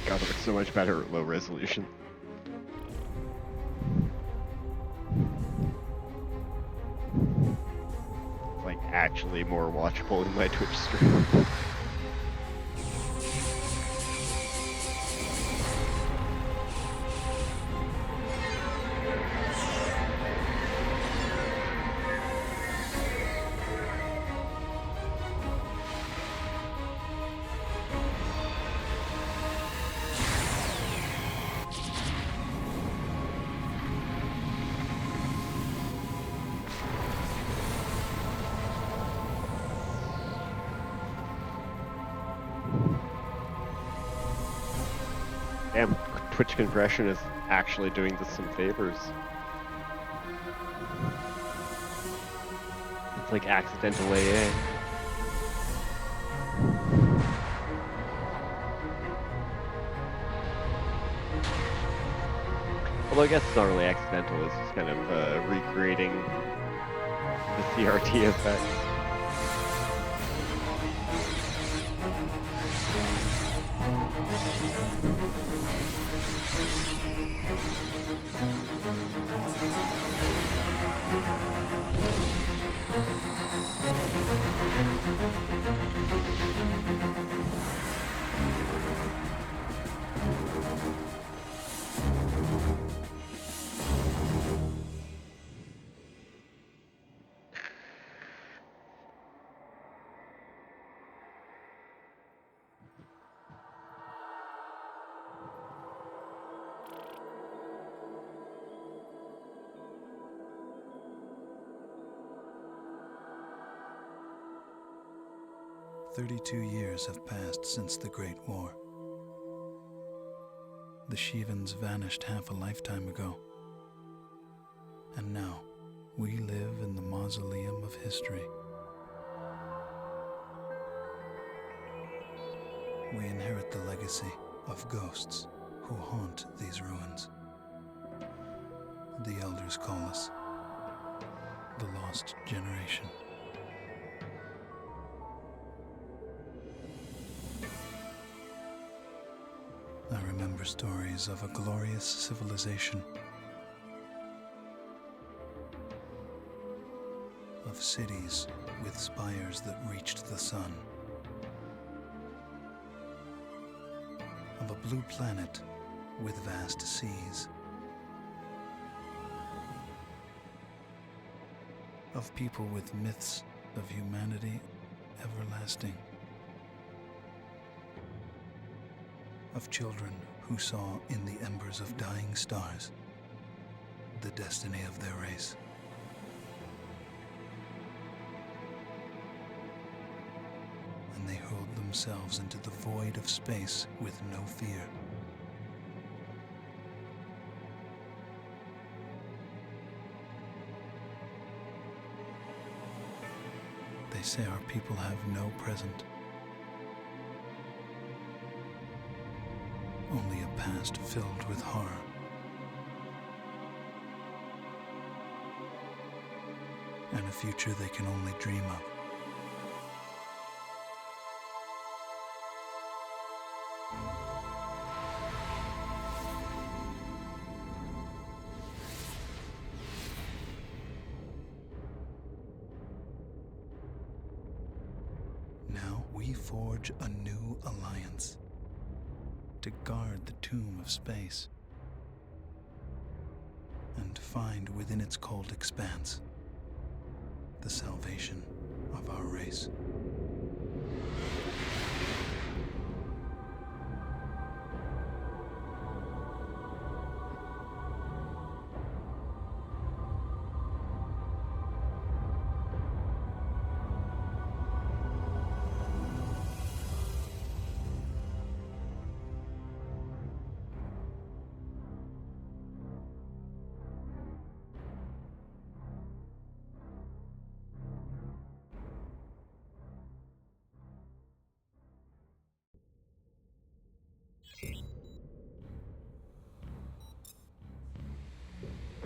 God, it looks so much better at low resolution. It's like actually more watchable in my Twitch stream. Damn, Twitch compression is actually doing this some favors. It's like accidental AA. Although I guess it's not really accidental, it's just kind of recreating the CRT effect. "32 years have passed since the Great War. The Shivans vanished half a lifetime ago. And now, we live in the mausoleum of history. We inherit the legacy of ghosts who haunt these ruins. The elders call us the Lost Generation. I remember stories of a glorious civilization, of cities with spires that reached the sun, of a blue planet with vast seas, of people with myths of humanity everlasting, of children who saw in the embers of dying stars the destiny of their race. And they hurled themselves into the void of space with no fear. They say our people have no present, only a past filled with horror. And a future they can only dream of. Now we forge a new alliance to guard the tomb of space and find within its cold expanse the salvation of our race.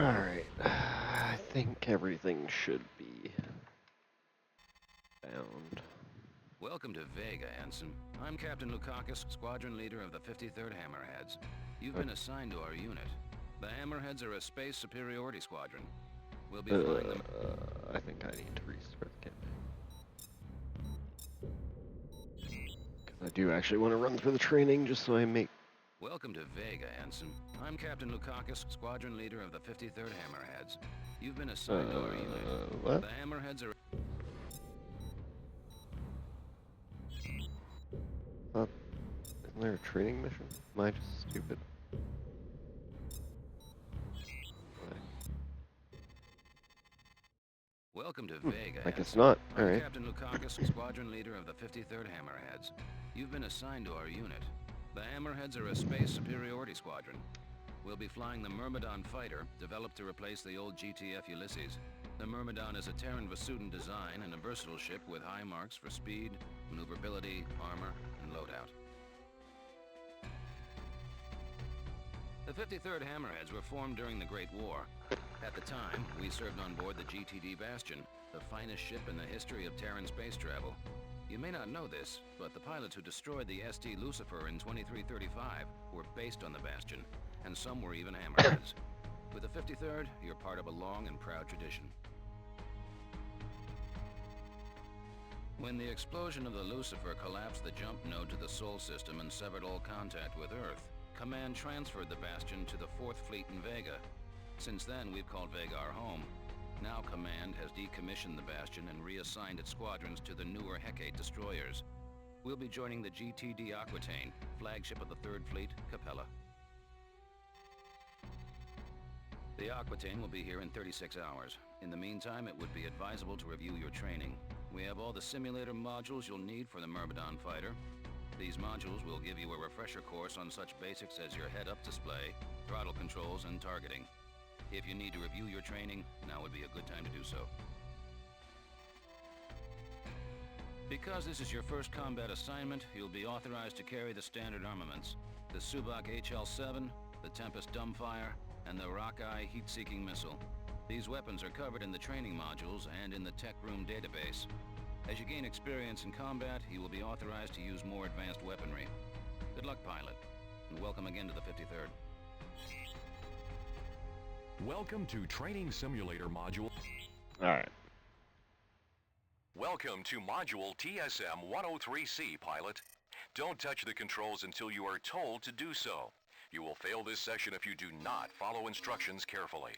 Alright, I think everything should be found. Welcome to Vega, Ensign. I'm Captain Lukakis, squadron leader of the 53rd Hammerheads. You've been assigned to our unit. The Hammerheads are a space superiority squadron. We'll be flying them. I think I need to restart the campaign. Because I do actually want to run through the training just so I make... Welcome to Vega, Ensign. I'm Captain Lukakis, squadron leader of the 53rd Hammerheads. You've been assigned to our unit. What? The Hammerheads are... Isn't there a training mission? Am I just stupid? Welcome to Vega, I guess Ensign. not. I'm Alright. Captain Lukakis, squadron leader of the 53rd Hammerheads. You've been assigned to our unit. The Hammerheads are a space superiority squadron. We'll be flying the Myrmidon fighter, developed to replace the old GTF Ulysses. The Myrmidon is a Terran Vasutan design and a versatile ship with high marks for speed, maneuverability, armor, and loadout. The 53rd Hammerheads were formed during the Great War. At the time, we served on board the GTD Bastion, the finest ship in the history of Terran space travel. You may not know this, but the pilots who destroyed the ST Lucifer in 2335 were based on the Bastion, and some were even Hammerheads. With the 53rd, you're part of a long and proud tradition. When the explosion of the Lucifer collapsed the jump node to the Sol system and severed all contact with Earth, Command transferred the Bastion to the 4th Fleet in Vega. Since then, we've called Vega our home. Now Command has decommissioned the Bastion and reassigned its squadrons to the newer Hecate destroyers. We'll be joining the GTD Aquitaine, flagship of the 3rd Fleet, Capella. The Aquitaine will be here in 36 hours. In the meantime, it would be advisable to review your training. We have all the simulator modules you'll need for the Myrmidon fighter. These modules will give you a refresher course on such basics as your head-up display, throttle controls, and targeting. If you need to review your training, now would be a good time to do so. Because this is your first combat assignment, you'll be authorized to carry the standard armaments. The Subak HL-7, the Tempest Dumbfire, and the Rockeye heat-seeking missile. These weapons are covered in the training modules and in the tech room database. As you gain experience in combat, you will be authorized to use more advanced weaponry. Good luck, pilot, and welcome again to the 53rd. Welcome to Training Simulator Module. Alright. Welcome to Module TSM-103C, pilot. Don't touch the controls until you are told to do so. You will fail this session if you do not follow instructions carefully.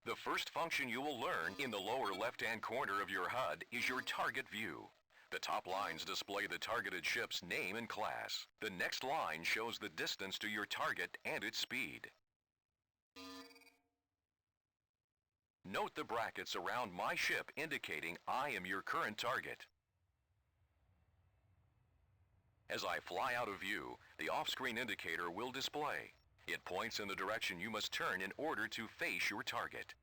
The first function you will learn in the lower left-hand corner of your HUD is your target view. The top lines display the targeted ship's name and class. The next line shows the distance to your target and its speed. Note the brackets around my ship indicating I am your current target. As I fly out of view, the off-screen indicator will display. It points in the direction you must turn in order to face your target.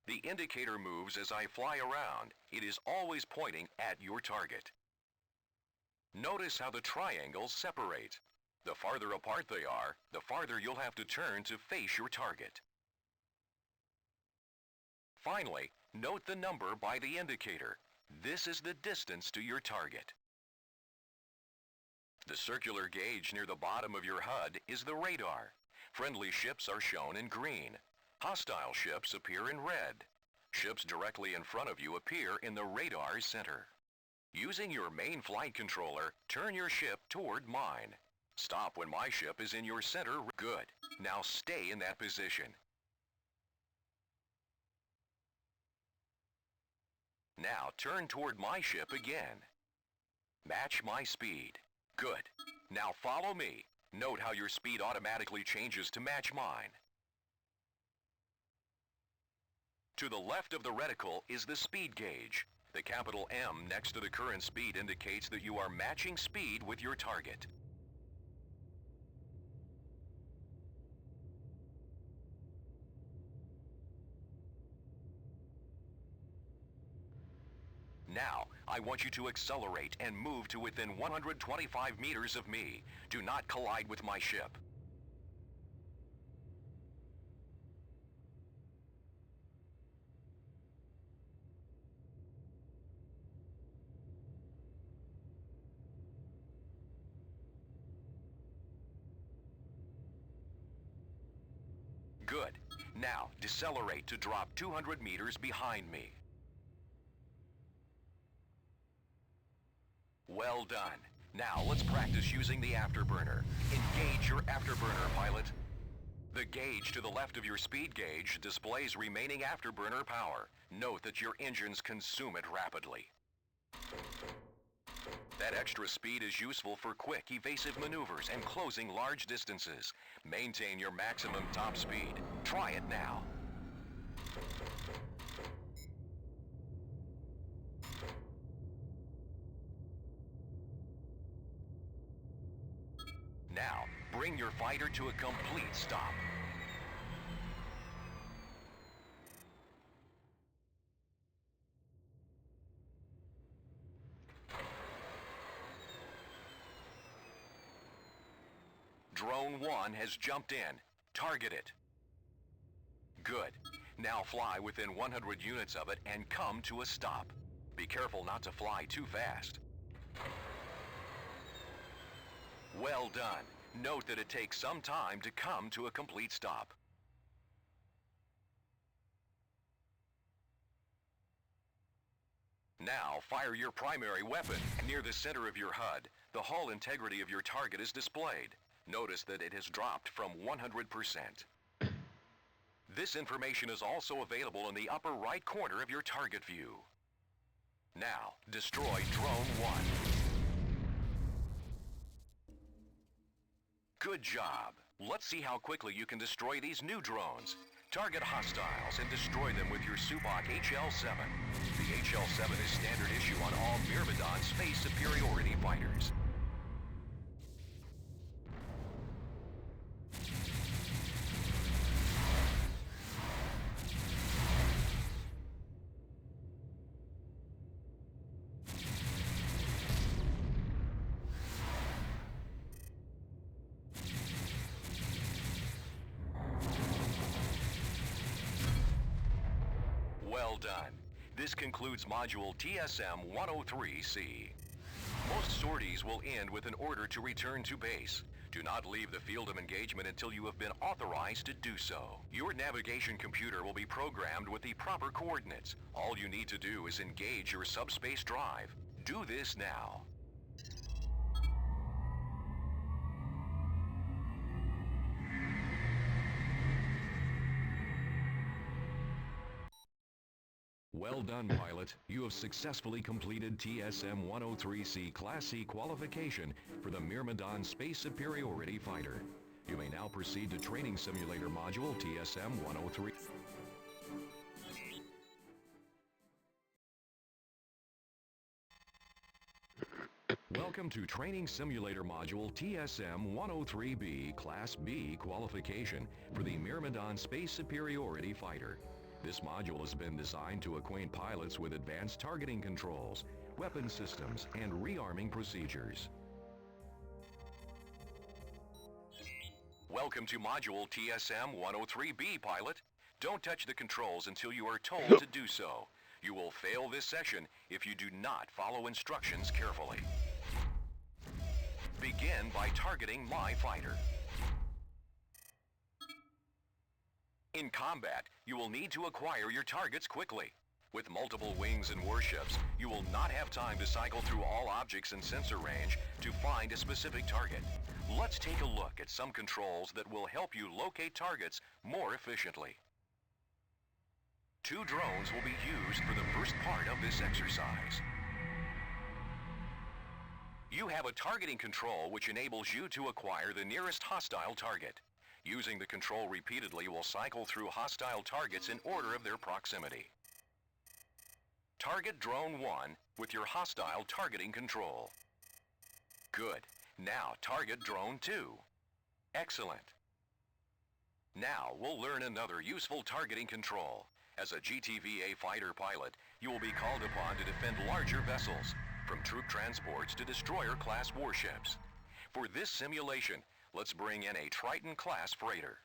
The indicator moves as I fly around. It is always pointing at your target. Notice how the triangles separate. The farther apart they are, the farther you'll have to turn to face your target. Finally, note the number by the indicator. This is the distance to your target. The circular gauge near the bottom of your HUD is the radar. Friendly ships are shown in green. Hostile ships appear in red. Ships directly in front of you appear in the radar center. Using your main flight controller, turn your ship toward mine. Stop when my ship is in your center. Good. Now stay in that position. Now turn toward my ship again. Match my speed. Good. Now follow me. Note how your speed automatically changes to match mine. To the left of the reticle is the speed gauge. The capital M next to the current speed indicates that you are matching speed with your target. Now, I want you to accelerate and move to within 125 meters of me. Do not collide with my ship. Now, decelerate to drop 200 meters behind me. Well done. Now, let's practice using the afterburner. Engage your afterburner, pilot. The gauge to the left of your speed gauge displays remaining afterburner power. Note that your engines consume it rapidly. That extra speed is useful for quick, evasive maneuvers and closing large distances. Maintain your maximum top speed. Try it now. Now, bring your fighter to a complete stop. Drone 1 has jumped in. Target it. Good. Now fly within 100 units of it and come to a stop. Be careful not to fly too fast. Well done. Note that it takes some time to come to a complete stop. Now, fire your primary weapon. Near the center of your HUD, the hull integrity of your target is displayed. Notice that it has dropped from 100%. This information is also available in the upper right corner of your target view. Now, destroy Drone 1. Good job. Let's see how quickly you can destroy these new drones. Target hostiles and destroy them with your Subak HL-7. The HL-7 is standard issue on all Myrmidon space superiority fighters. Well done. This concludes Module TSM-103C. Most sorties will end with an order to return to base. Do not leave the field of engagement until you have been authorized to do so. Your navigation computer will be programmed with the proper coordinates. All you need to do is engage your subspace drive. Do this now. Well done, pilot. You have successfully completed TSM-103C Class C qualification for the Myrmidon Space Superiority Fighter. You may now proceed to Training Simulator Module TSM-103. Welcome to Training Simulator Module TSM-103B Class B qualification for the Myrmidon Space Superiority Fighter. This module has been designed to acquaint pilots with advanced targeting controls, weapon systems, and rearming procedures. Welcome to Module TSM-103B, pilot. Don't touch the controls until you are told to do so. You will fail this session if you do not follow instructions carefully. Begin by targeting my fighter. In combat, you will need to acquire your targets quickly. With multiple wings and warships, you will not have time to cycle through all objects in sensor range to find a specific target. Let's take a look at some controls that will help you locate targets more efficiently. 2 drones will be used for the first part of this exercise. You have a targeting control which enables you to acquire the nearest hostile target. Using the control repeatedly will cycle through hostile targets in order of their proximity. Target Drone 1 with your hostile targeting control. Good. Now target Drone 2. Excellent. Now we'll learn another useful targeting control. As a GTVA fighter pilot, you will be called upon to defend larger vessels, from troop transports to destroyer-class warships. For this simulation, let's bring in a Triton-class freighter.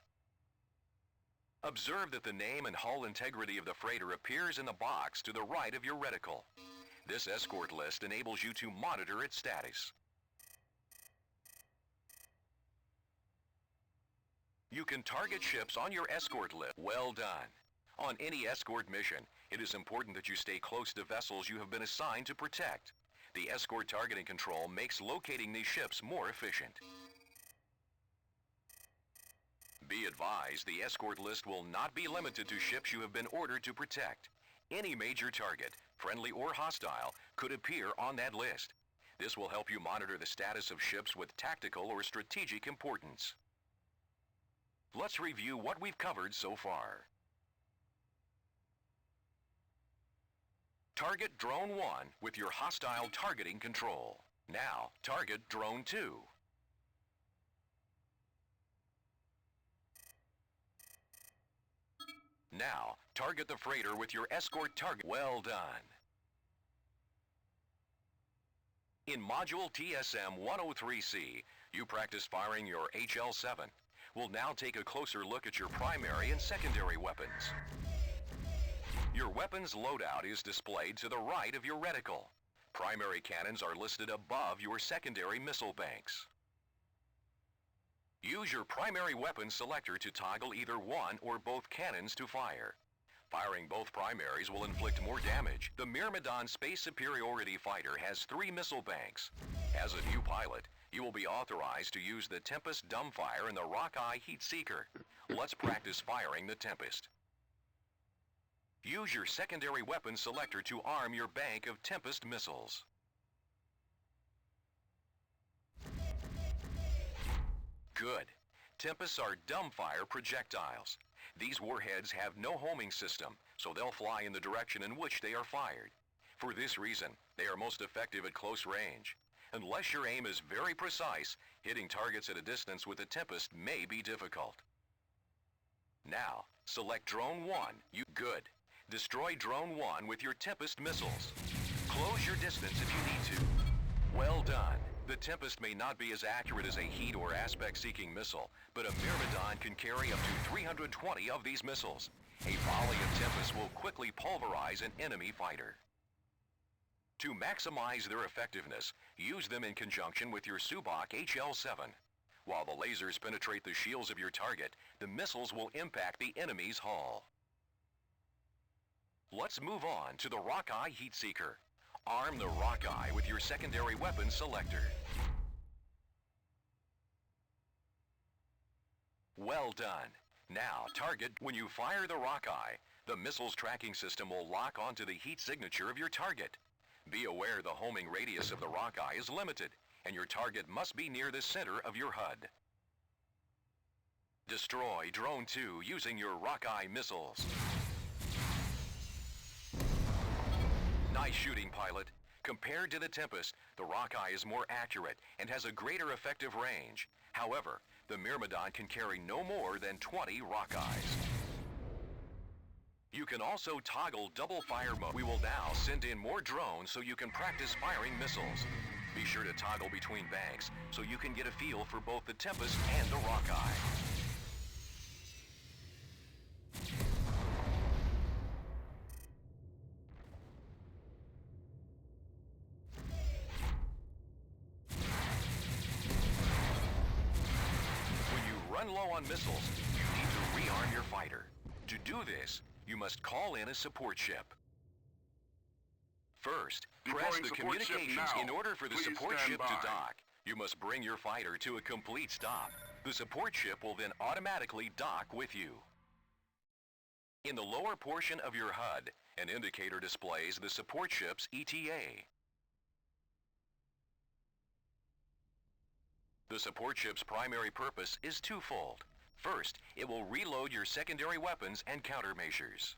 Observe that the name and hull integrity of the freighter appears in the box to the right of your reticle. This escort list enables you to monitor its status. You can target ships on your escort list. Well done. On any escort mission, it is important that you stay close to vessels you have been assigned to protect. The escort targeting control makes locating these ships more efficient. Be advised, the escort list will not be limited to ships you have been ordered to protect. Any major target, friendly or hostile, could appear on that list. This will help you monitor the status of ships with tactical or strategic importance. Let's review what we've covered so far. Target Drone 1 with your hostile targeting control. Now, target Drone 2. Now, target the freighter with your escort target. Well done. In Module TSM-103C, you practice firing your HL-7. We'll now take a closer look at your primary and secondary weapons. Your weapons loadout is displayed to the right of your reticle. Primary cannons are listed above your secondary missile banks. Use your primary weapon selector to toggle either one or both cannons to fire. Firing both primaries will inflict more damage. The Myrmidon Space Superiority Fighter has 3 missile banks. As a new pilot, you will be authorized to use the Tempest Dumbfire and the Rockeye Heat Seeker. Let's practice firing the Tempest. Use your secondary weapon selector to arm your bank of Tempest missiles. Good. Tempests are dumbfire projectiles. These warheads have no homing system, so they'll fly in the direction in which they are fired. For this reason, they are most effective at close range. Unless your aim is very precise, hitting targets at a distance with a Tempest may be difficult. Now, select Drone 1. Good. Destroy Drone 1 with your Tempest missiles. Close your distance if you need to. Well done. The Tempest may not be as accurate as a heat or aspect-seeking missile, but a Myrmidon can carry up to 320 of these missiles. A volley of Tempest will quickly pulverize an enemy fighter. To maximize their effectiveness, use them in conjunction with your Subak HL-7. While the lasers penetrate the shields of your target, the missiles will impact the enemy's hull. Let's move on to the Rockeye Heat Seeker. Arm the Rockeye with your secondary weapon selector. Well done. Now, target. When you fire the Rockeye, the missile's tracking system will lock onto the heat signature of your target. Be aware the homing radius of the Rockeye is limited, and your target must be near the center of your HUD. Destroy Drone 2 using your Rockeye missiles. Nice shooting, pilot. Compared to the Tempest, the Rockeye is more accurate and has a greater effective range. However, the Myrmidon can carry no more than 20 Rockeyes. You can also toggle double fire mode. We will now send in more drones so you can practice firing missiles. Be sure to toggle between banks so you can get a feel for both the Tempest and the Rockeye. Run low on missiles, you need to rearm your fighter. To do this, you must call in a support ship. First, press the communications in order for the support ship to dock. You must bring your fighter to a complete stop. The support ship will then automatically dock with you. In the lower portion of your HUD, an indicator displays the support ship's ETA. The support ship's primary purpose is twofold. First, it will reload your secondary weapons and countermeasures.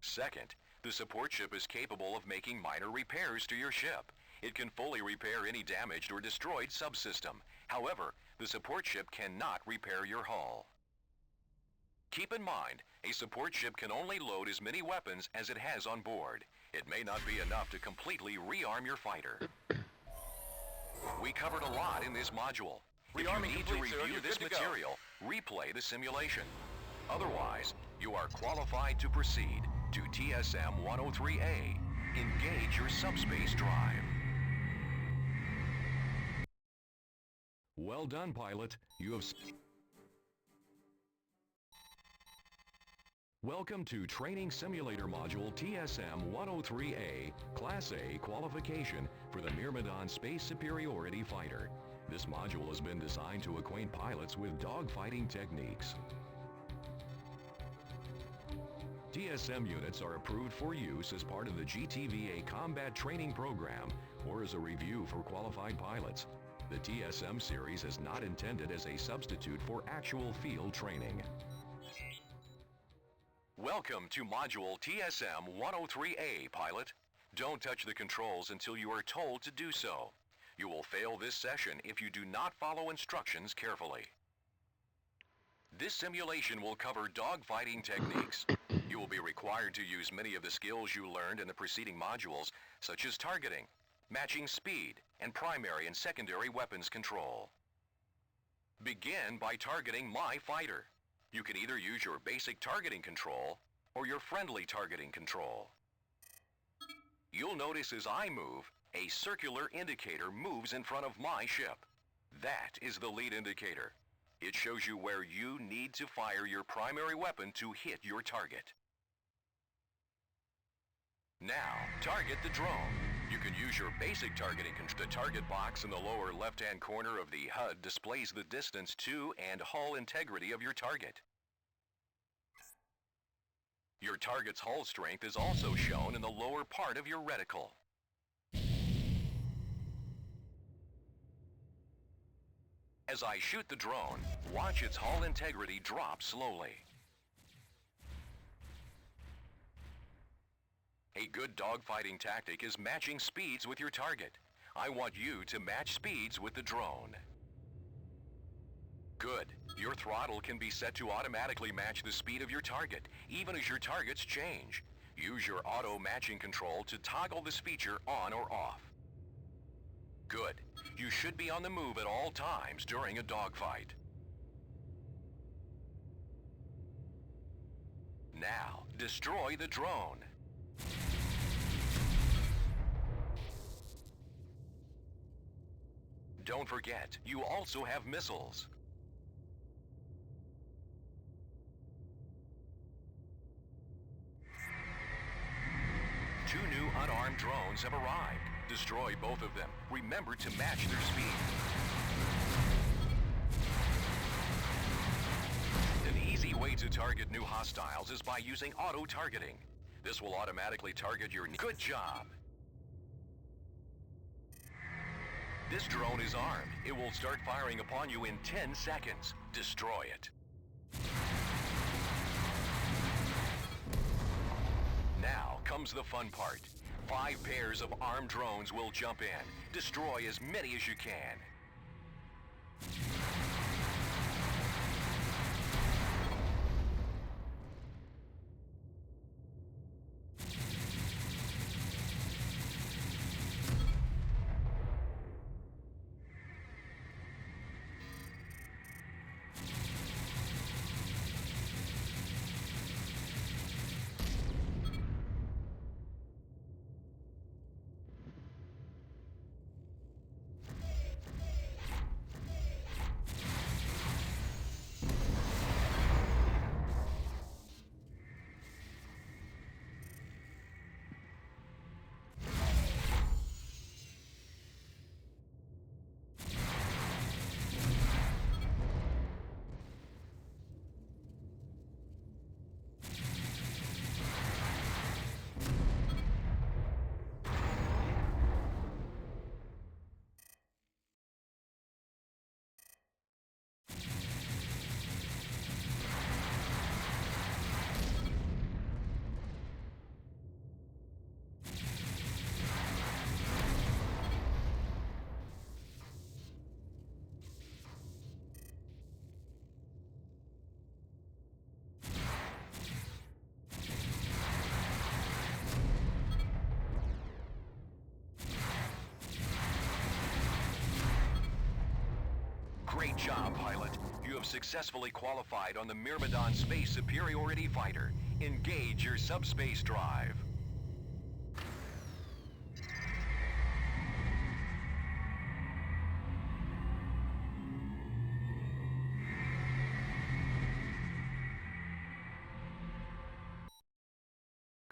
Second, the support ship is capable of making minor repairs to your ship. It can fully repair any damaged or destroyed subsystem. However, the support ship cannot repair your hull. Keep in mind, a support ship can only load as many weapons as it has on board. It may not be enough to completely rearm your fighter. We covered a lot in this module. If you need to review this material, replay the simulation. Otherwise, you are qualified to proceed to TSM-103A. Engage your subspace drive. Well done, pilot. You have... Welcome to Training Simulator Module TSM-103A, Class A qualification for the Myrmidon Space Superiority Fighter. This module has been designed to acquaint pilots with dogfighting techniques. TSM units are approved for use as part of the GTVA Combat Training Program or as a review for qualified pilots. The TSM series is not intended as a substitute for actual field training. Welcome to Module TSM-103A, pilot. Don't touch the controls until you are told to do so. You will fail this session if you do not follow instructions carefully. This simulation will cover dogfighting techniques. You will be required to use many of the skills you learned in the preceding modules, such as targeting, matching speed, and primary and secondary weapons control. Begin by targeting my fighter. You can either use your basic targeting control or your friendly targeting control. You'll notice as I move, a circular indicator moves in front of my ship. That is the lead indicator. It shows you where you need to fire your primary weapon to hit your target. Now, target the drone. You can use your basic targeting control. The target box in the lower left-hand corner of the HUD displays the distance to and hull integrity of your target. Your target's hull strength is also shown in the lower part of your reticle. As I shoot the drone, watch its hull integrity drop slowly. A good dogfighting tactic is matching speeds with your target. I want you to match speeds with the drone. Good. Your throttle can be set to automatically match the speed of your target, even as your targets change. Use your auto matching control to toggle this feature on or off. Good. You should be on the move at all times during a dogfight. Now, destroy the drone. Don't forget, you also have missiles. Two new unarmed drones have arrived. Destroy both of them. Remember to match their speed. An easy way to target new hostiles is by using auto-targeting. This will automatically target your... Good job! This drone is armed. It will start firing upon you in 10 seconds. Destroy it. Now comes the fun part. 5 pairs of armed drones will jump in. Destroy as many as you can. Great job, pilot. You have successfully qualified on the Myrmidon Space Superiority Fighter. Engage your subspace drive.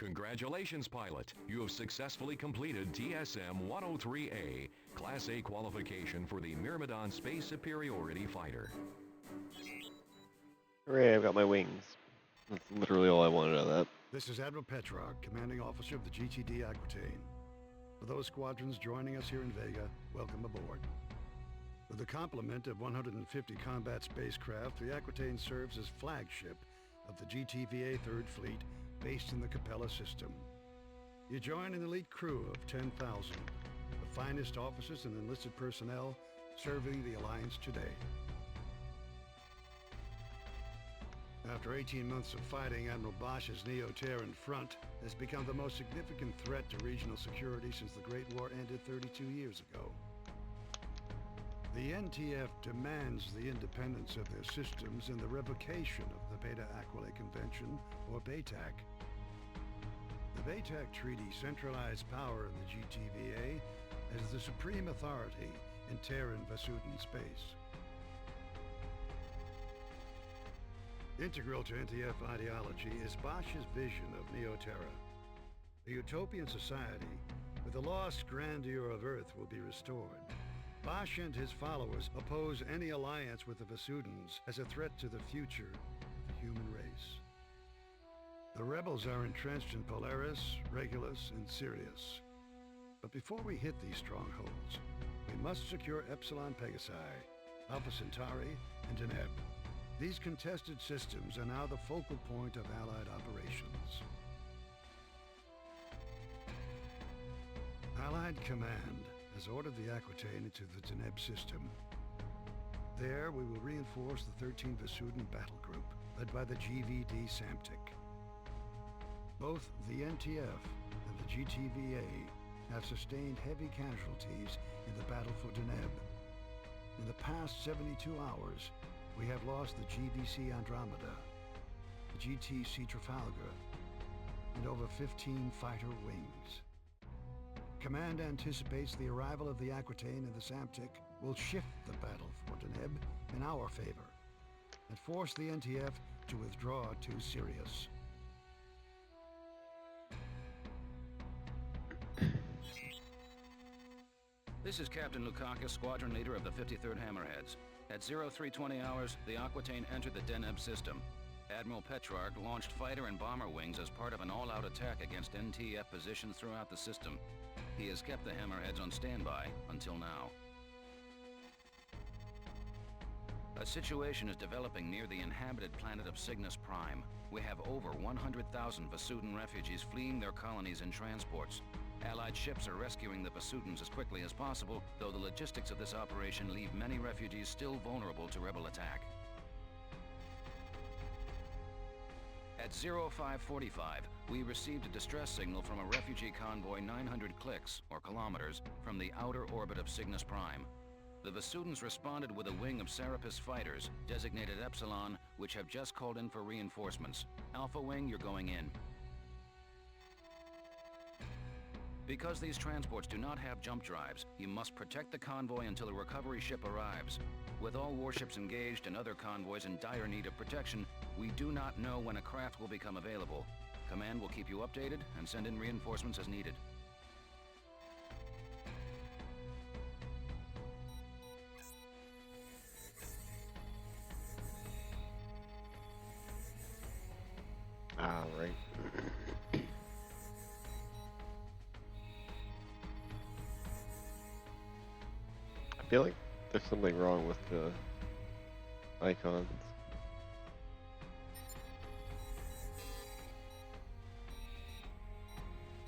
Congratulations, pilot. You have successfully completed TSM-103A, Class A qualification for the Myrmidon Space Superiority Fighter. Hooray, I've got my wings. That's literally all I wanted out of that. This is Admiral Petrarch, commanding officer of the GTD Aquitaine. For those squadrons joining us here in Vega, welcome aboard. With a complement of 150 combat spacecraft, the Aquitaine serves as flagship of the GTVA 3rd Fleet, based in the Capella system. You join an elite crew of 10,000, the finest officers and enlisted personnel serving the Alliance today. After 18 months of fighting, Admiral Bosch's Neo-Terran front has become the most significant threat to regional security since the Great War ended 32 years ago. The NTF demands the independence of their systems and the revocation of the Beta Aquila Convention, or BATAC. The BATAC Treaty centralized power in the GTVA as the supreme authority in Terran Vasudan space. Integral to NTF ideology is Bosch's vision of Neoterra. A utopian society where the lost grandeur of Earth will be restored. Bosch and his followers oppose any alliance with the Vasudans as a threat to the future of the human race. The rebels are entrenched in Polaris, Regulus, and Sirius. But before we hit these strongholds, we must secure Epsilon Pegasi, Alpha Centauri, and Deneb. These contested systems are now the focal point of Allied operations. Allied Command has ordered the Aquitaine into the Deneb system. There, we will reinforce the 13 Vasudan battle group, led by the GVD Samtic. Both the NTF and the GTVA have sustained heavy casualties in the battle for Deneb. In the past 72 hours, we have lost the GVC Andromeda, the GTC Trafalgar, and over 15 fighter wings. Command anticipates the arrival of the Aquitaine and the Samtic will shift the battle for Deneb in our favor and force the NTF to withdraw to Sirius. This is Captain Lukakis, squadron leader of the 53rd Hammerheads. At 0320 hours, the Aquitaine entered the Deneb system. Admiral Petrarch launched fighter and bomber wings as part of an all-out attack against NTF positions throughout the system. He has kept the Hammerheads on standby until now. A situation is developing near the inhabited planet of Cygnus Prime. We have over 100,000 Vasudan refugees fleeing their colonies in transports. Allied ships are rescuing the Vasudans as quickly as possible, though the logistics of this operation leave many refugees still vulnerable to rebel attack. At 0545, we received a distress signal from a refugee convoy 900 clicks, or kilometers, from the outer orbit of Cygnus Prime. The Vasudans responded with a wing of Serapis fighters, designated Epsilon, which have just called in for reinforcements. Alpha Wing, you're going in. Because these transports do not have jump drives, you must protect the convoy until a recovery ship arrives. With all warships engaged and other convoys in dire need of protection, we do not know when a craft will become available. Command will keep you updated and send in reinforcements as needed. All right. I feel like there's something wrong with the icons.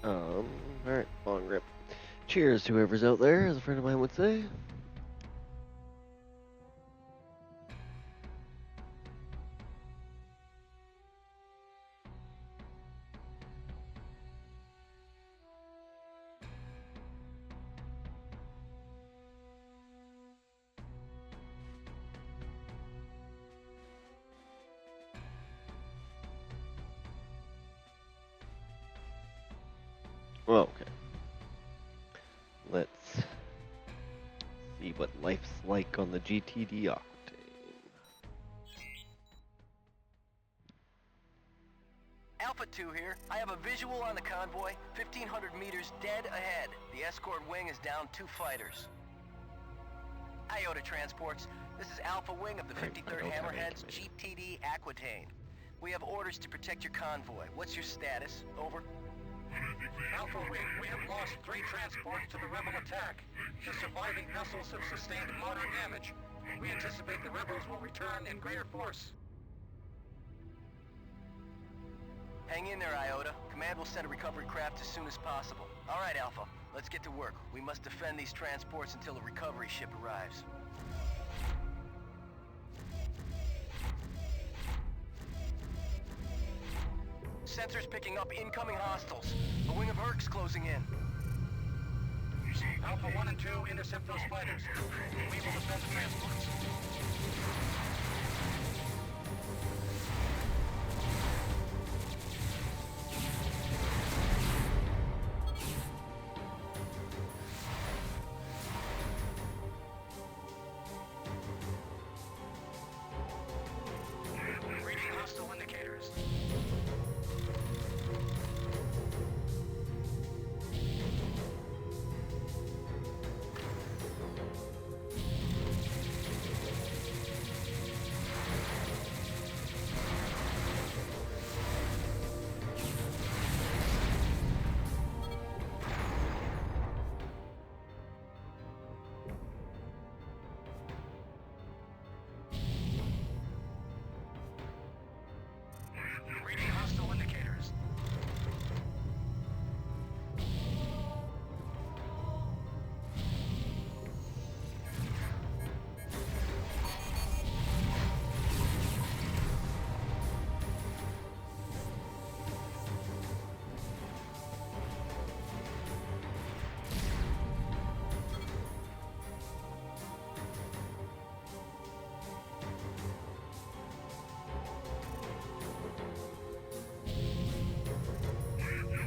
Alright, long rip. Cheers to whoever's out there, as a friend of mine would say. Well, okay. Let's see what life's like on the GTD Aquitaine. Alpha 2 here. I have a visual on the convoy, 1,500 meters dead ahead. The escort wing is down 2 fighters. Iota Transports, this is Alpha Wing of the 53rd Hammerheads, GTD Aquitaine. We have orders to protect your convoy. What's your status? Over. Alpha Wing, we have lost 3 transports to the rebel attack. The surviving vessels have sustained moderate damage. We anticipate the rebels will return in greater force. Hang in there, Iota. Command will send a recovery craft as soon as possible. All right, Alpha. Let's get to work. We must defend these transports until a recovery ship arrives. Sensors picking up incoming hostiles. A wing of Urks closing in. Alpha 1 and 2 intercept those fighters. We will defend the transports. Reading hostile indicators. Reading hostile indicators.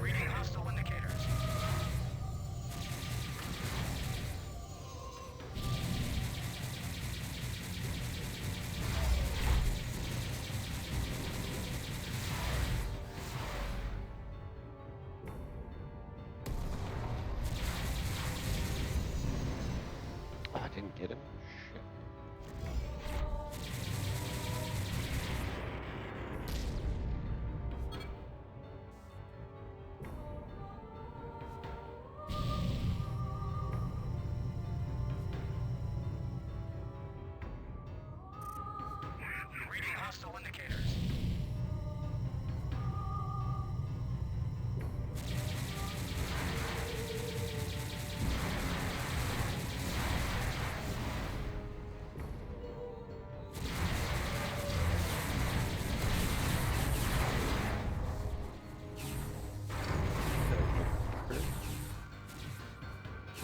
Reading hostile indicators. Oh, I didn't get him. Shit. Reading hostile indicators.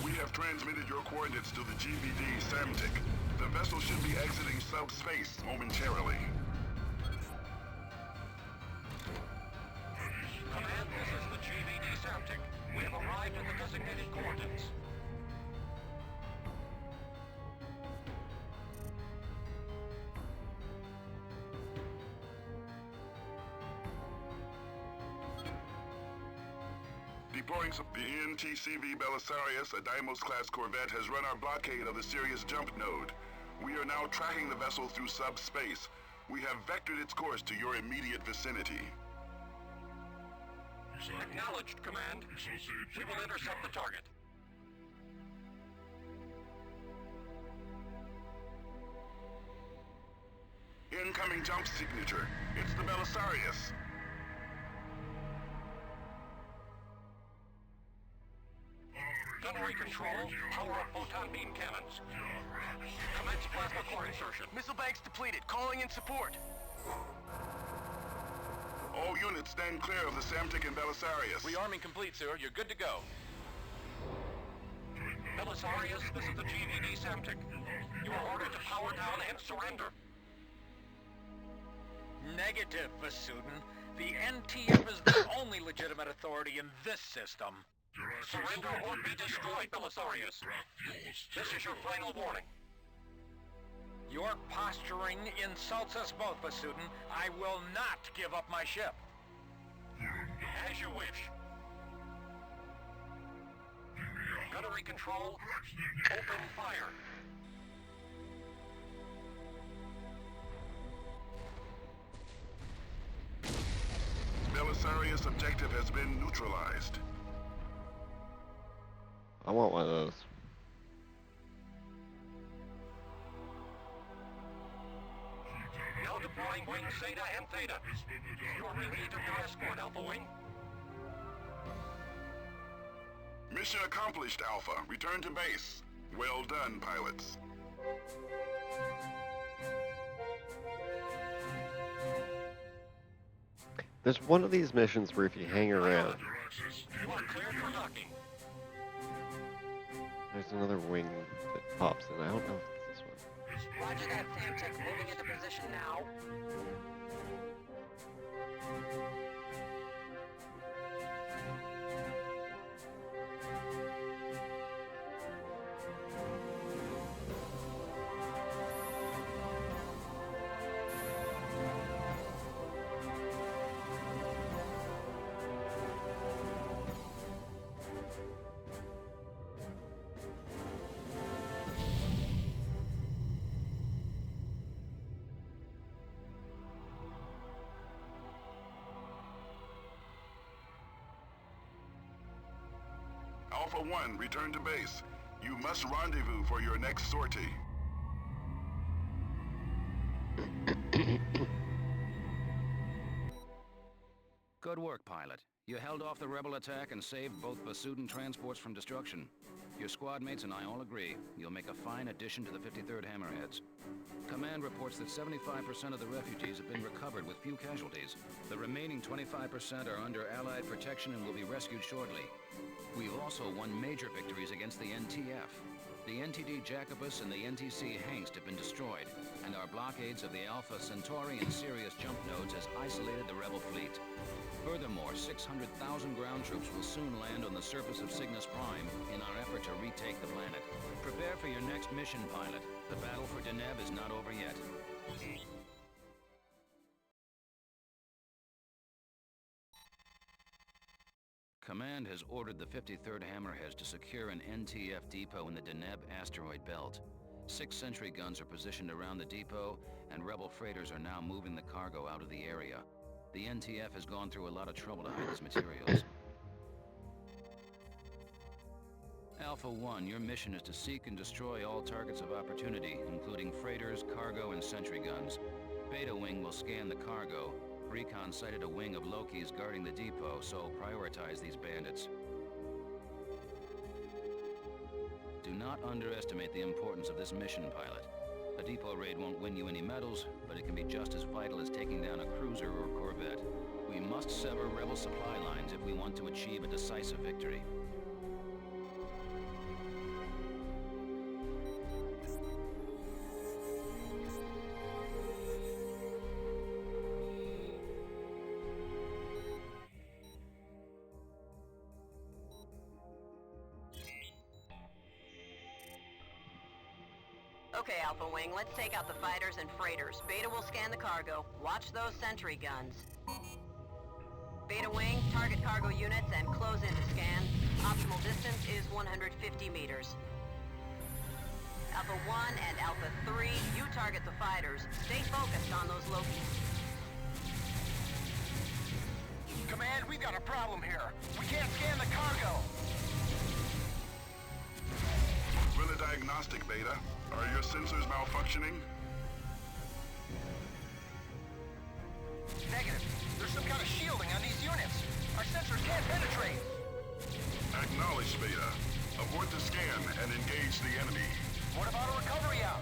We have transmitted your coordinates to the GVD Samtic. The vessel should be exiting subspace momentarily. Command, this is the GVD Samtic. We have arrived at the designated coordinates. Deploying the NTCV Belisarius, a Deimos-class corvette, has run our blockade of the Sirius jump node. We are now tracking the vessel through subspace. We have vectored its course to your immediate vicinity. Acknowledged, Command. We will intercept the target. Incoming jump signature. It's the Belisarius. Gunnery control, power up photon beam cannons. Commence plasma core insertion. Missile banks depleted. Calling in support. All units stand clear of the Samtic and Belisarius. Rearming complete, sir. You're good to go. Belisarius, this is the GVD Samtic. You are ordered to power down and surrender. Negative, Vasudin. The NTF is the only legitimate authority in this system. Surrender or be destroyed, Belisarius. This is your final warning. Your posturing insults us both, Vasudin. I will not give up my ship. as you wish. Gunnery control, open fire. Belisarius objective has been neutralized. I want one of those. Now deploying wings Zeta and Theta. You're relieved of your escort, Alpha Wing. Mission accomplished, Alpha. Return to base. Well done, pilots. There's one of these missions where if you hang around, You are cleared for docking. there's another wing that pops in. I don't know if it's this one. Roger that, Samtic. Moving into position now. Alpha 1, return to base. You must rendezvous for your next sortie. Good work, pilot. You held off the rebel attack and saved both Basudin transports from destruction. Your squad mates and I all agree you'll make a fine addition to the 53rd Hammerheads. Command reports that 75% of the refugees have been recovered with few casualties. The remaining 25% are under Allied protection and will be rescued shortly. We've also won major victories against the NTF. The NTD Jacobus and the NTC Hengst have been destroyed, and our blockades of the Alpha Centauri and Sirius jump nodes has isolated the rebel fleet. Furthermore, 600,000 ground troops will soon land on the surface of Cygnus Prime in our effort to retake the planet. Prepare for your next mission, pilot. The battle for Deneb is not over yet. Command has ordered the 53rd Hammerheads to secure an NTF depot in the Deneb asteroid belt. 6 sentry guns are positioned around the depot, and rebel freighters are now moving the cargo out of the area. The NTF has gone through a lot of trouble to hide its materials. Alpha 1, your mission is to seek and destroy all targets of opportunity, including freighters, cargo, and sentry guns. Beta Wing will scan the cargo. Recon sighted a wing of Loki's guarding the depot, so prioritize these bandits. Do not underestimate the importance of this mission, pilot. A depot raid won't win you any medals, but it can be just as vital as taking down a cruiser or corvette. We must sever rebel supply lines if we want to achieve a decisive victory. Okay, Alpha Wing, let's take out the fighters and freighters. Beta will scan the cargo. Watch those sentry guns. Beta Wing, target cargo units and close in to scan. Optimal distance is 150 meters. Alpha 1 and Alpha 3, you target the fighters. Stay focused on those Lokis. Command, we've got a problem here. We can't scan the cargo. Run a diagnostic, Beta. Are your sensors malfunctioning? Negative. There's some kind of shielding on these units. Our sensors can't penetrate. Acknowledge, Beta. Abort the scan and engage the enemy. What about a recovery out?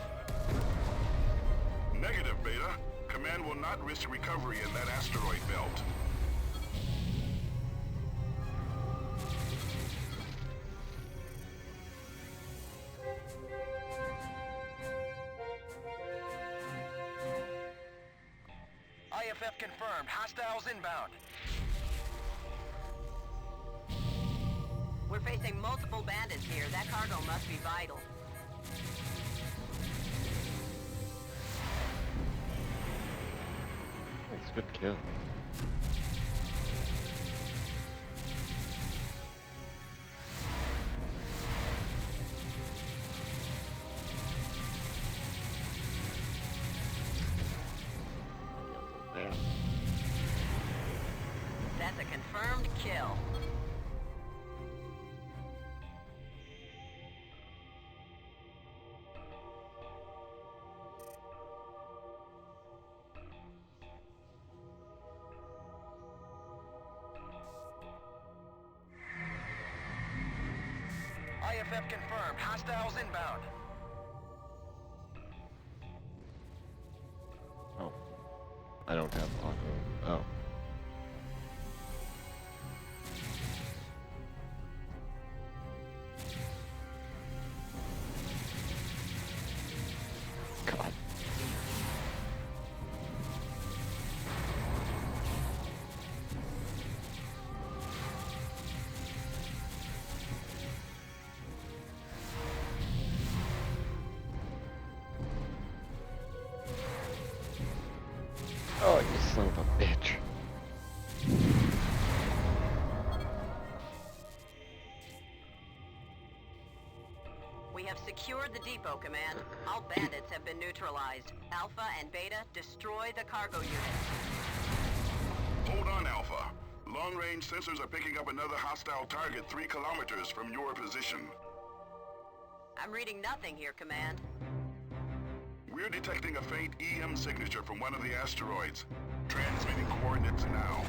Negative, Beta. Command will not risk recovery in that asteroid belt. IFF confirmed. Hostiles inbound. We're facing multiple bandits here. That cargo must be vital. That's a good kill. confirmed kill. IFF confirmed. Hostiles inbound. Oh. I don't have auto. Oh. God. Oh, you son of a bitch. We have secured the depot, Command. All bandits have been neutralized. Alpha and Beta, destroy the cargo units. Hold on, Alpha. Long-range sensors are picking up another hostile target 3 kilometers from your position. I'm reading nothing here, Command. We're detecting a faint EM signature from one of the asteroids. Transmitting coordinates now.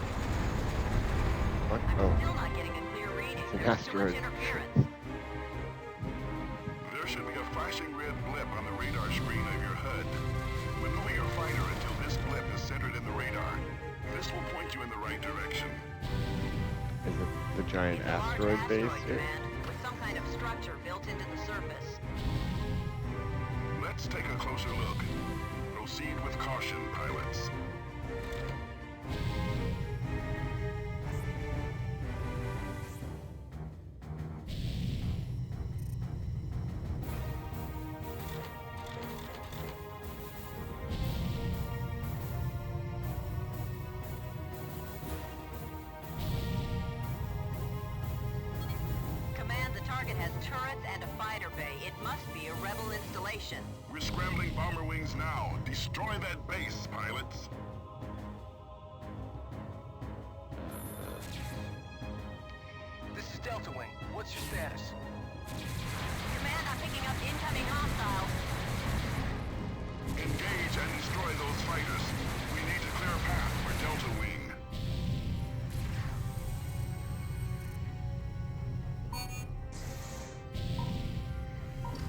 What? I'm Oh. still not getting a clear reading. It's an There's too much asteroid. interference. There should be a flashing red blip on the radar screen of your HUD. Maneuver your fighter until this blip is centered in the radar. This will point you in the right direction. Is it the giant It's a large asteroid base asteroid, here? Command, with some kind of structure built into the surface. Let's take a closer look. Proceed with caution, pilots. Command, the target has turrets and a fighter bay. It must be a rebel installation. We're scrambling bomber wings now. Destroy that base, pilots. This is Delta Wing. What's your status? Command, I'm picking up incoming hostiles. Engage and destroy those fighters. We need to clear a path for Delta Wing.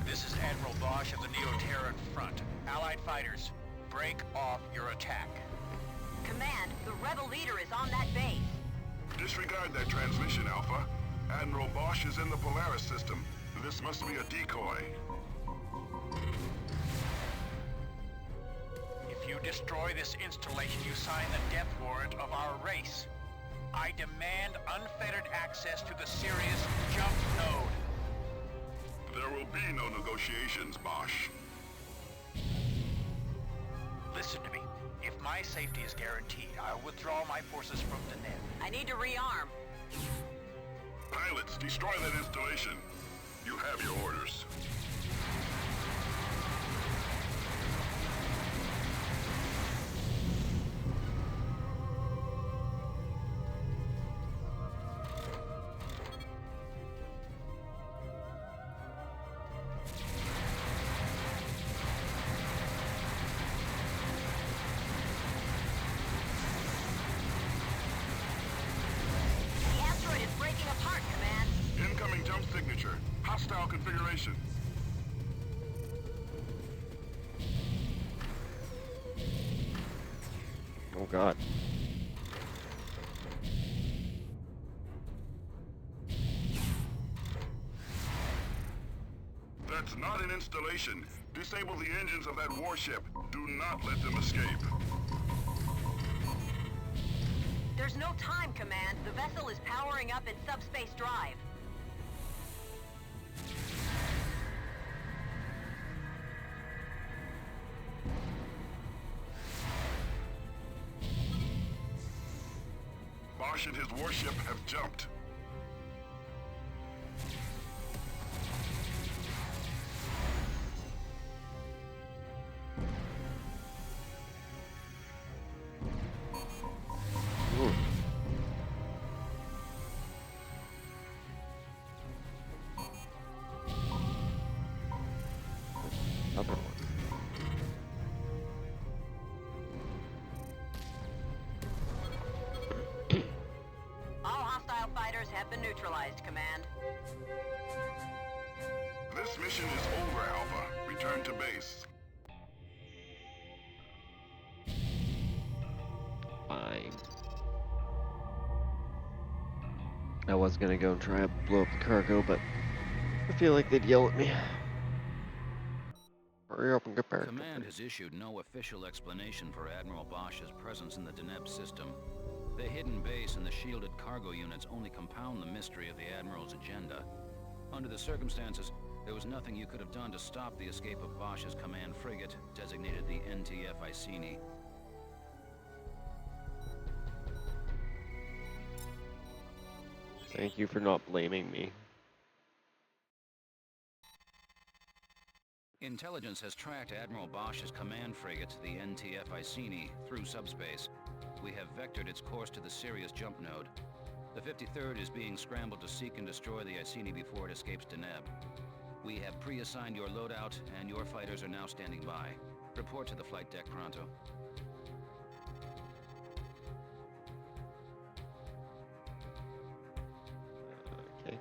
This is Admiral Bosch of the Neo-Terran Front. Allied fighters, break off your attack. Command, the rebel leader is on that base. Disregard that transmission, Alpha. Admiral Bosch is in the Polaris system. This must be a decoy. If you destroy this installation, you sign the death warrant of our race. I demand unfettered access to the Sirius jump node. There will be no negotiations, Bosch. Listen to me. If my safety is guaranteed, I'll withdraw my forces from Deneb. I need to rearm. Pilots, destroy that installation. You have your orders. The asteroid is breaking apart, Command. Incoming jump signature. Hostile configuration. Oh god. That's not an installation. Disable the engines of that warship. Do not let them escape. There's no time, Command. The vessel is powering up in subspace drive. Bosch and his warship have jumped. Ooh. Threat been neutralized, Command. This mission is over, Alpha. Return to base. Fine. I was gonna go and try to blow up the cargo, but I feel like they'd yell at me. Hurry up and get back. Command has issued no official explanation for Admiral Bosch's presence in the Deneb system. The hidden base and the shielded cargo units only compound the mystery of the Admiral's agenda. Under the circumstances, there was nothing you could have done to stop the escape of Bosch's command frigate, designated the NTF Iceni. Thank you for not blaming me. Intelligence has tracked Admiral Bosch's command frigate, the NTF Iceni, through subspace. We have vectored its course to the Sirius jump node. The 53rd is being scrambled to seek and destroy the Iceni before it escapes Deneb. We have pre-assigned your loadout, and your fighters are now standing by. Report to the flight deck pronto. Okay.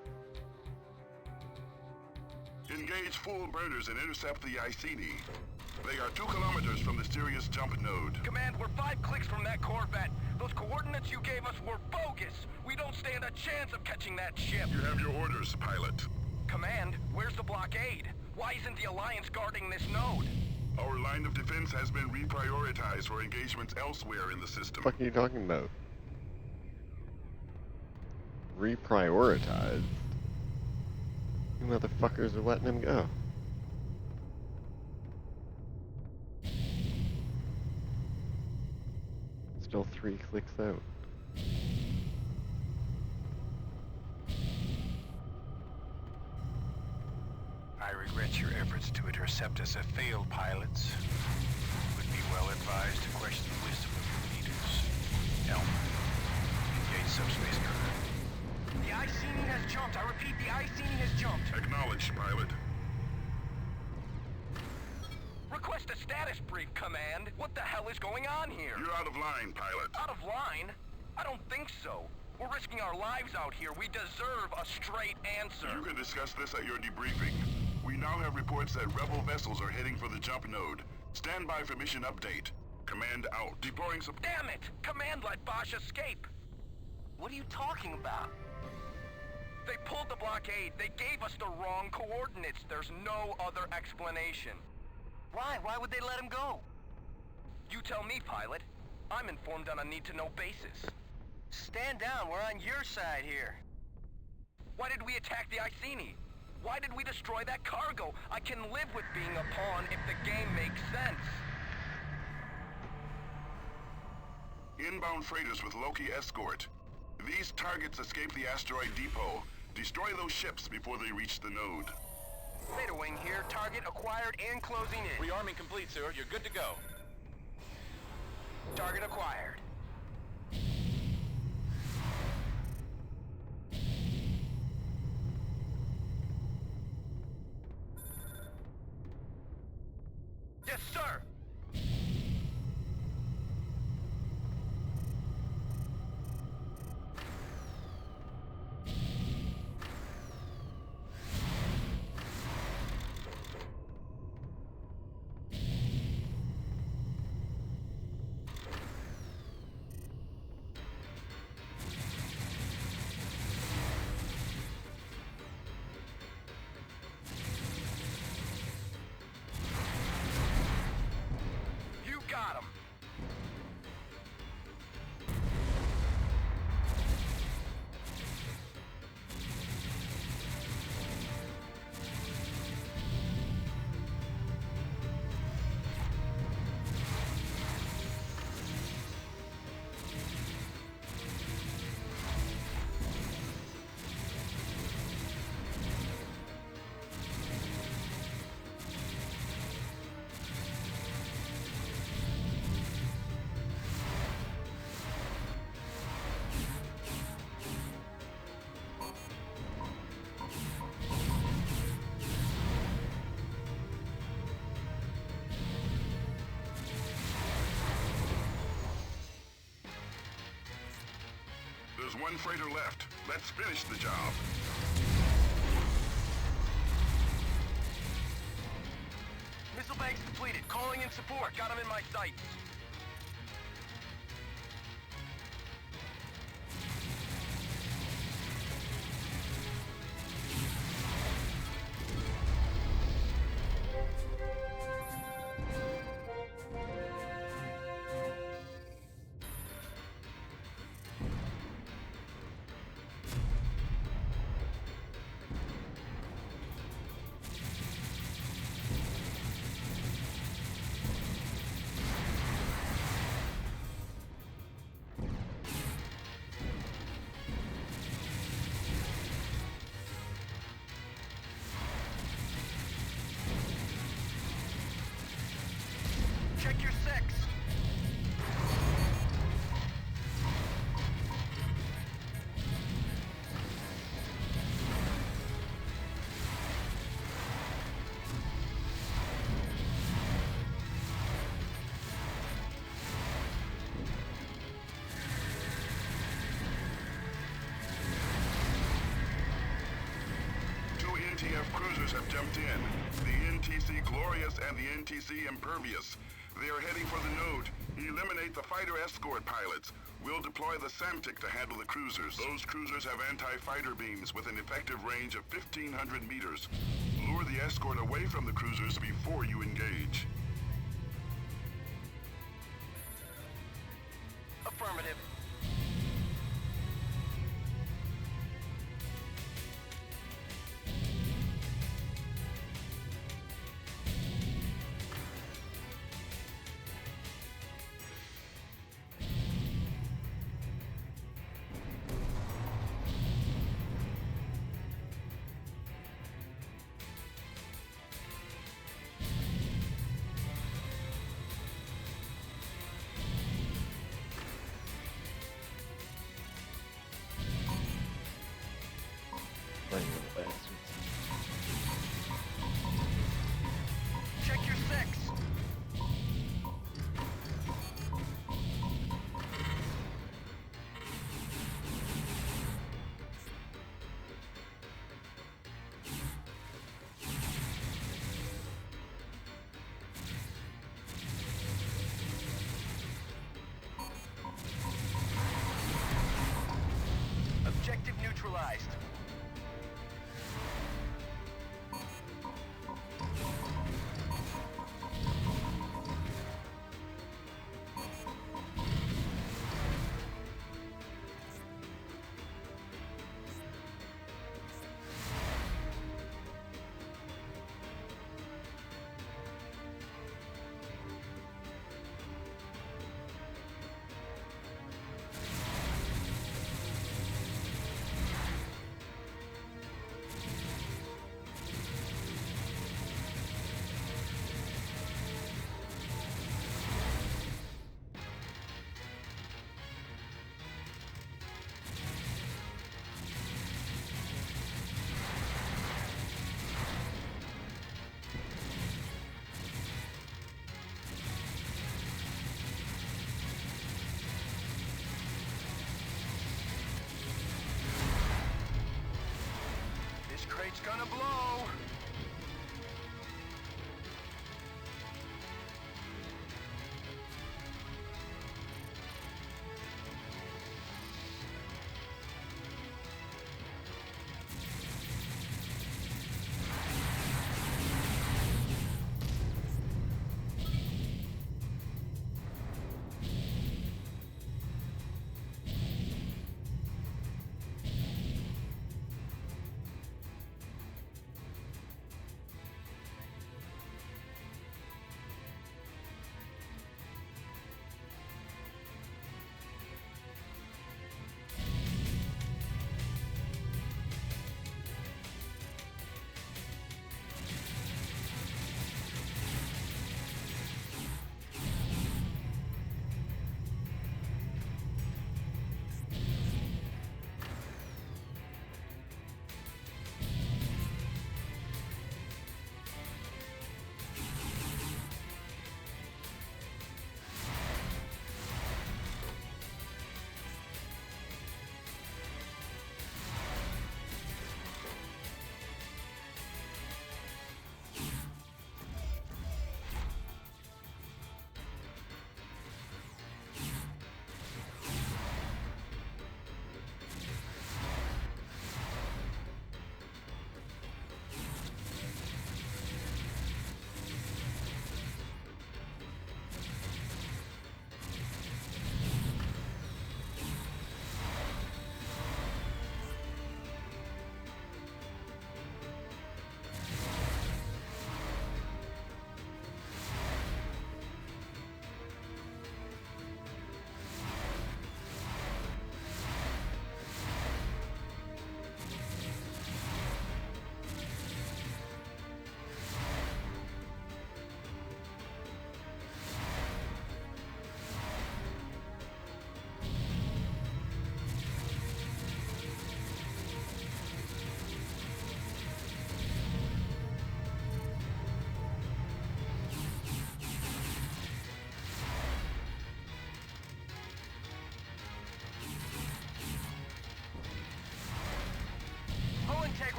Engage full burners and intercept the Iceni. They are 2 kilometers from the Sirius jump node. Command, we're 5 clicks from that Corvette. Those coordinates you gave us were bogus. We don't stand a chance of catching that ship. You have your orders, pilot. Command, where's the blockade? Why isn't the Alliance guarding this node? Our line of defense has been reprioritized for engagements elsewhere in the system. What the fuck are you talking about? Reprioritized? You motherfuckers are letting him go. Still 3 clicks out. I regret your efforts to intercept us have failed, pilots. You would be well advised to question the wisdom of your leaders. Elmer, engage subspace current. The Iceni has jumped. I repeat, the Iceni has jumped. Acknowledged, pilot. Request a status brief, Command. What the hell is going on here? You're out of line, pilot. Out of line? I don't think so. We're risking our lives out here. We deserve a straight answer. You can discuss this at your debriefing. We now have reports that rebel vessels are heading for the jump node. Stand by for mission update. Command out. Deploying some... Damn it! Command let Bosch escape! What are you talking about? They pulled the blockade. They gave us the wrong coordinates. There's no other explanation. Why? Why would they let him go? You tell me, pilot. I'm informed on a need-to-know basis. Stand down. We're on your side here. Why did we attack the Iceni? Why did we destroy that cargo? I can live with being a pawn if the game makes sense. Inbound freighters with Loki escort. These targets escaped the asteroid depot. Destroy those ships before they reach the node. Beta Wing here. Target acquired and closing in. Rearming complete, sir. You're good to go. Target acquired. Yes, sir! There's one freighter left. Let's finish the job. Missile banks depleted. Calling in support. Got him in my sights. Check your six. Two NTF cruisers have jumped in. The NTC Glorious and the NTC Impervious. They are heading for the node. Eliminate the fighter escort pilots. We'll deploy the SAMTIC to handle the cruisers. Those cruisers have anti-fighter beams with an effective range of 1,500 meters. Lure the escort away from the cruisers before you engage. Affirmative. Playing little bastards. Check your six. Objective neutralized. This crate's gonna blow.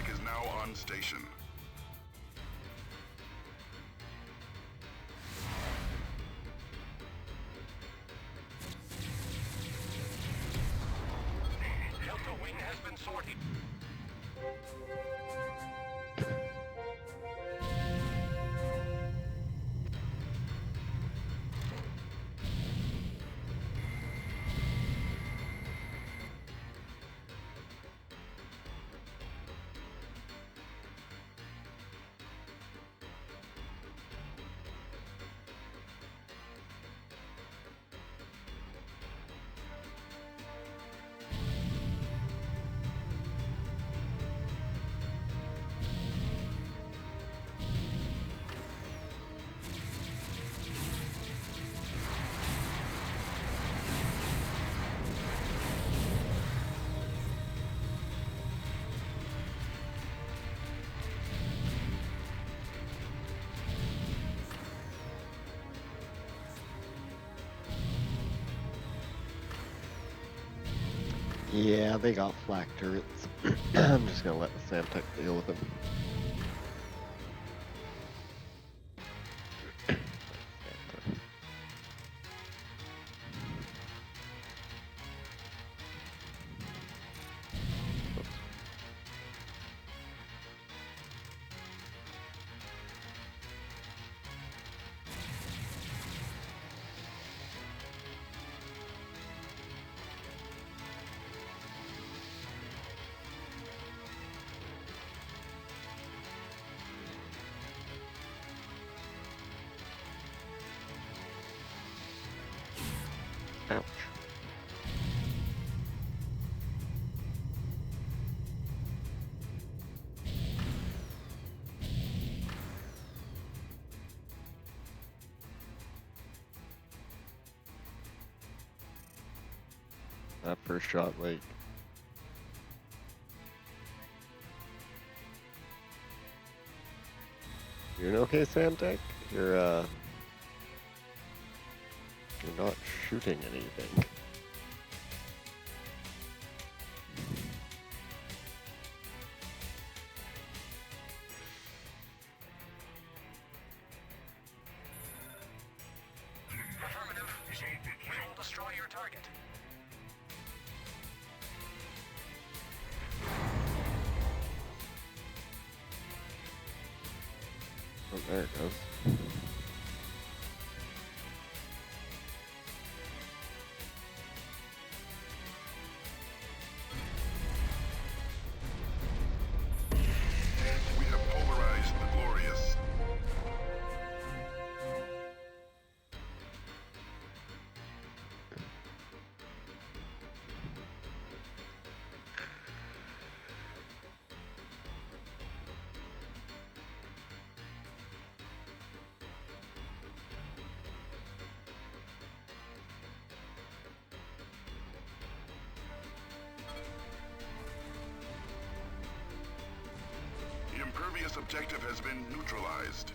Samtic is now on station. Delta Wing has been sorted. Yeah, they got flak turrets. I'm just gonna let the Samtec deal with them. Ouch. That first shot, like... You doing okay, Samtec? You're not shooting anything. Affirmative. We will destroy your target. Oh, there it goes. We have polarized the glorious. The impervious objective has been neutralized.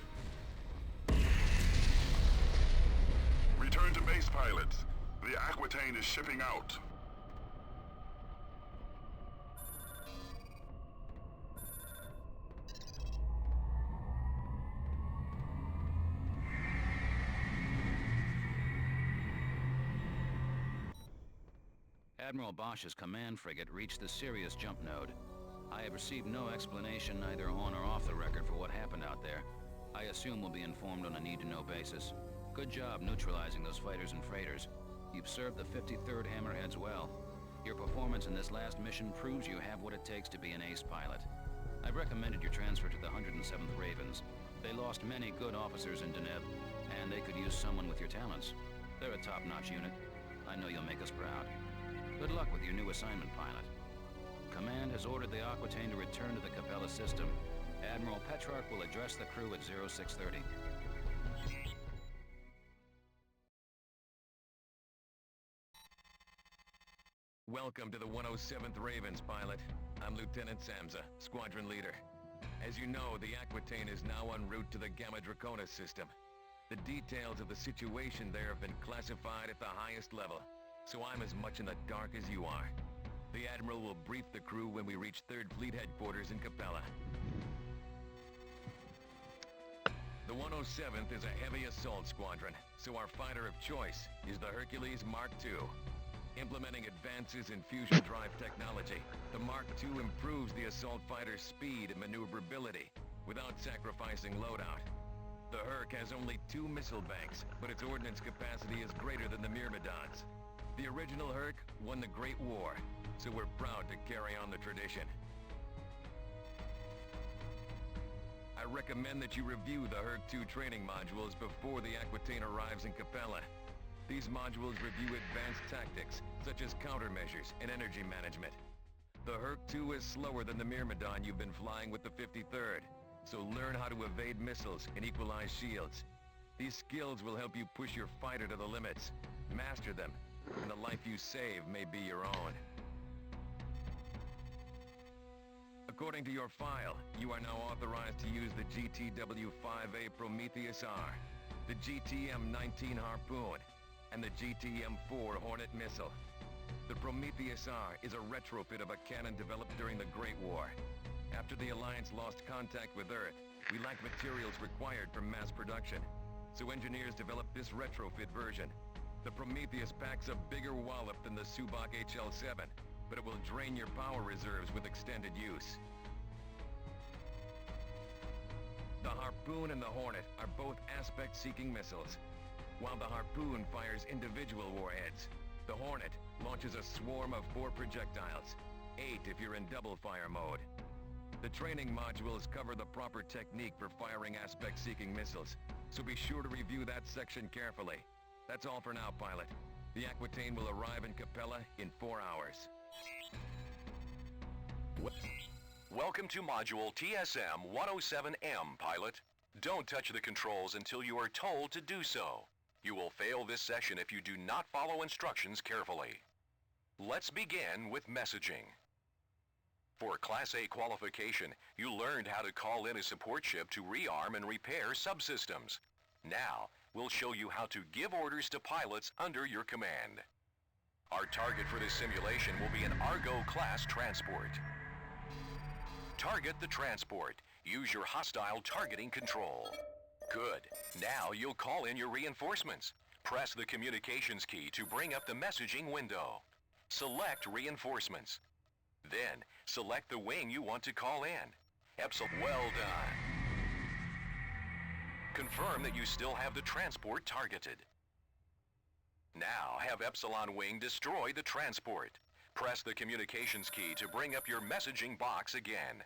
Return to base, pilots. The Aquitaine is shipping out. Admiral Bosch's command frigate reached the Sirius jump node. I have received no explanation either on or off the record for what happened out there. I assume we'll be informed on a need-to-know basis. Good job neutralizing those fighters and freighters. You've served the 53rd Hammerheads well. Your performance in this last mission proves you have what it takes to be an ace pilot. I've recommended your transfer to the 107th Ravens. They lost many good officers in Deneb, and they could use someone with your talents. They're a top-notch unit. I know you'll make us proud. Good luck with your new assignment, pilot. Command has ordered the Aquitaine to return to the Capella system. Admiral Petrarch will address the crew at 0630. Welcome to the 107th Ravens, pilot. I'm Lieutenant Samza, squadron leader. As you know, the Aquitaine is now en route to the Gamma Draconis system. The details of the situation there have been classified at the highest level, so I'm as much in the dark as you are. The Admiral will brief the crew when we reach 3rd Fleet Headquarters in Capella. The 107th is a heavy assault squadron, so our fighter of choice is the Hercules Mark II. Implementing advances in fusion drive technology, the Mark II improves the assault fighter's speed and maneuverability without sacrificing loadout. The Herc has only 2 missile banks, but its ordnance capacity is greater than the Myrmidons. The original Herc won the Great War, so we're proud to carry on the tradition. I recommend that you review the Herc 2 training modules before the Aquitaine arrives in Capella. These modules review advanced tactics, such as countermeasures and energy management. The Herc 2 is slower than the Myrmidon you've been flying with the 53rd, so learn how to evade missiles and equalize shields. These skills will help you push your fighter to the limits. Master them, and the life you save may be your own. According to your file, you are now authorized to use the GTW-5A Prometheus R, the GTM-19 Harpoon, and the GTM-4 Hornet missile. The Prometheus R is a retrofit of a cannon developed during the Great War. After the Alliance lost contact with Earth, we lacked materials required for mass production, so engineers developed this retrofit version. The Prometheus packs a bigger wallop than the Subak HL-7, but it will drain your power reserves with extended use. The Harpoon and the Hornet are both aspect-seeking missiles. While the Harpoon fires individual warheads, the Hornet launches a swarm of 4 projectiles, 8 if you're in double-fire mode. The training modules cover the proper technique for firing aspect-seeking missiles, so be sure to review that section carefully. That's all for now, pilot. The Aquitaine will arrive in Capella in 4 hours. Welcome to Module TSM-107M, pilot. Don't touch the controls until you are told to do so. You will fail this session if you do not follow instructions carefully. Let's begin with messaging. For Class A qualification, you learned how to call in a support ship to rearm and repair subsystems. Now, we'll show you how to give orders to pilots under your command. Our target for this simulation will be an Argo-class transport. Target the transport. Use your hostile targeting control. Good. Now you'll call in your reinforcements. Press the communications key to bring up the messaging window. Select reinforcements. Then, select the wing you want to call in. Well done. Confirm that you still have the transport targeted. Now, have Epsilon Wing destroy the transport. Press the communications key to bring up your messaging box again.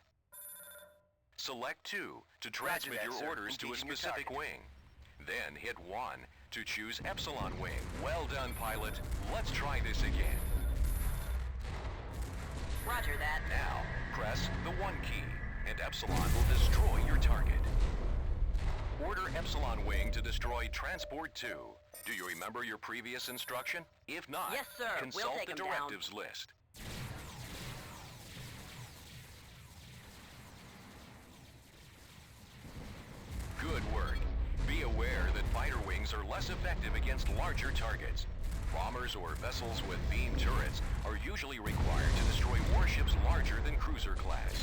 Select 2 to transmit your orders to a specific wing. Then hit 1 to choose Epsilon Wing. Well done, pilot. Let's try this again. Roger that. Now, press the 1 key, and Epsilon will destroy your target. Order Epsilon Wing to destroy Transport 2. Do you remember your previous instruction? If not, yes, sir. consult We'll take the him directives down. list. Good work. Be aware that fighter wings are less effective against larger targets. Bombers or vessels with beam turrets are usually required to destroy warships larger than cruiser class.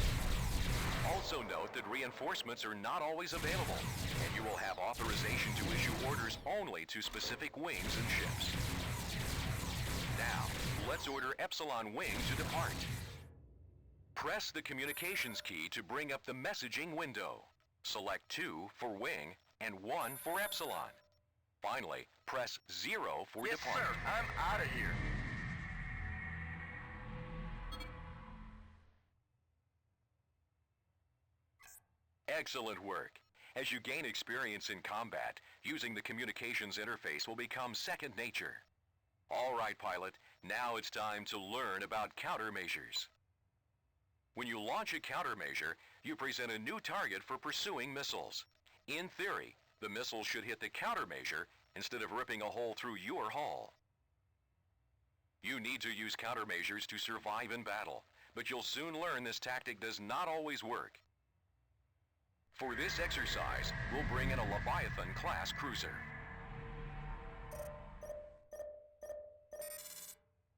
Also note that reinforcements are not always available, and you will have authorization to issue orders only to specific wings and ships. Now, let's order Epsilon Wing to depart. Press the communications key to bring up the messaging window. Select 2 for wing and 1 for Epsilon. Finally, press 0 for depart. Yes, sir. I'm out of here. Excellent work. As you gain experience in combat, using the communications interface will become second nature. All right, pilot, now it's time to learn about countermeasures. When you launch a countermeasure, you present a new target for pursuing missiles. In theory, the missile should hit the countermeasure instead of ripping a hole through your hull. You need to use countermeasures to survive in battle, but you'll soon learn this tactic does not always work. For this exercise, we'll bring in a Leviathan-class cruiser.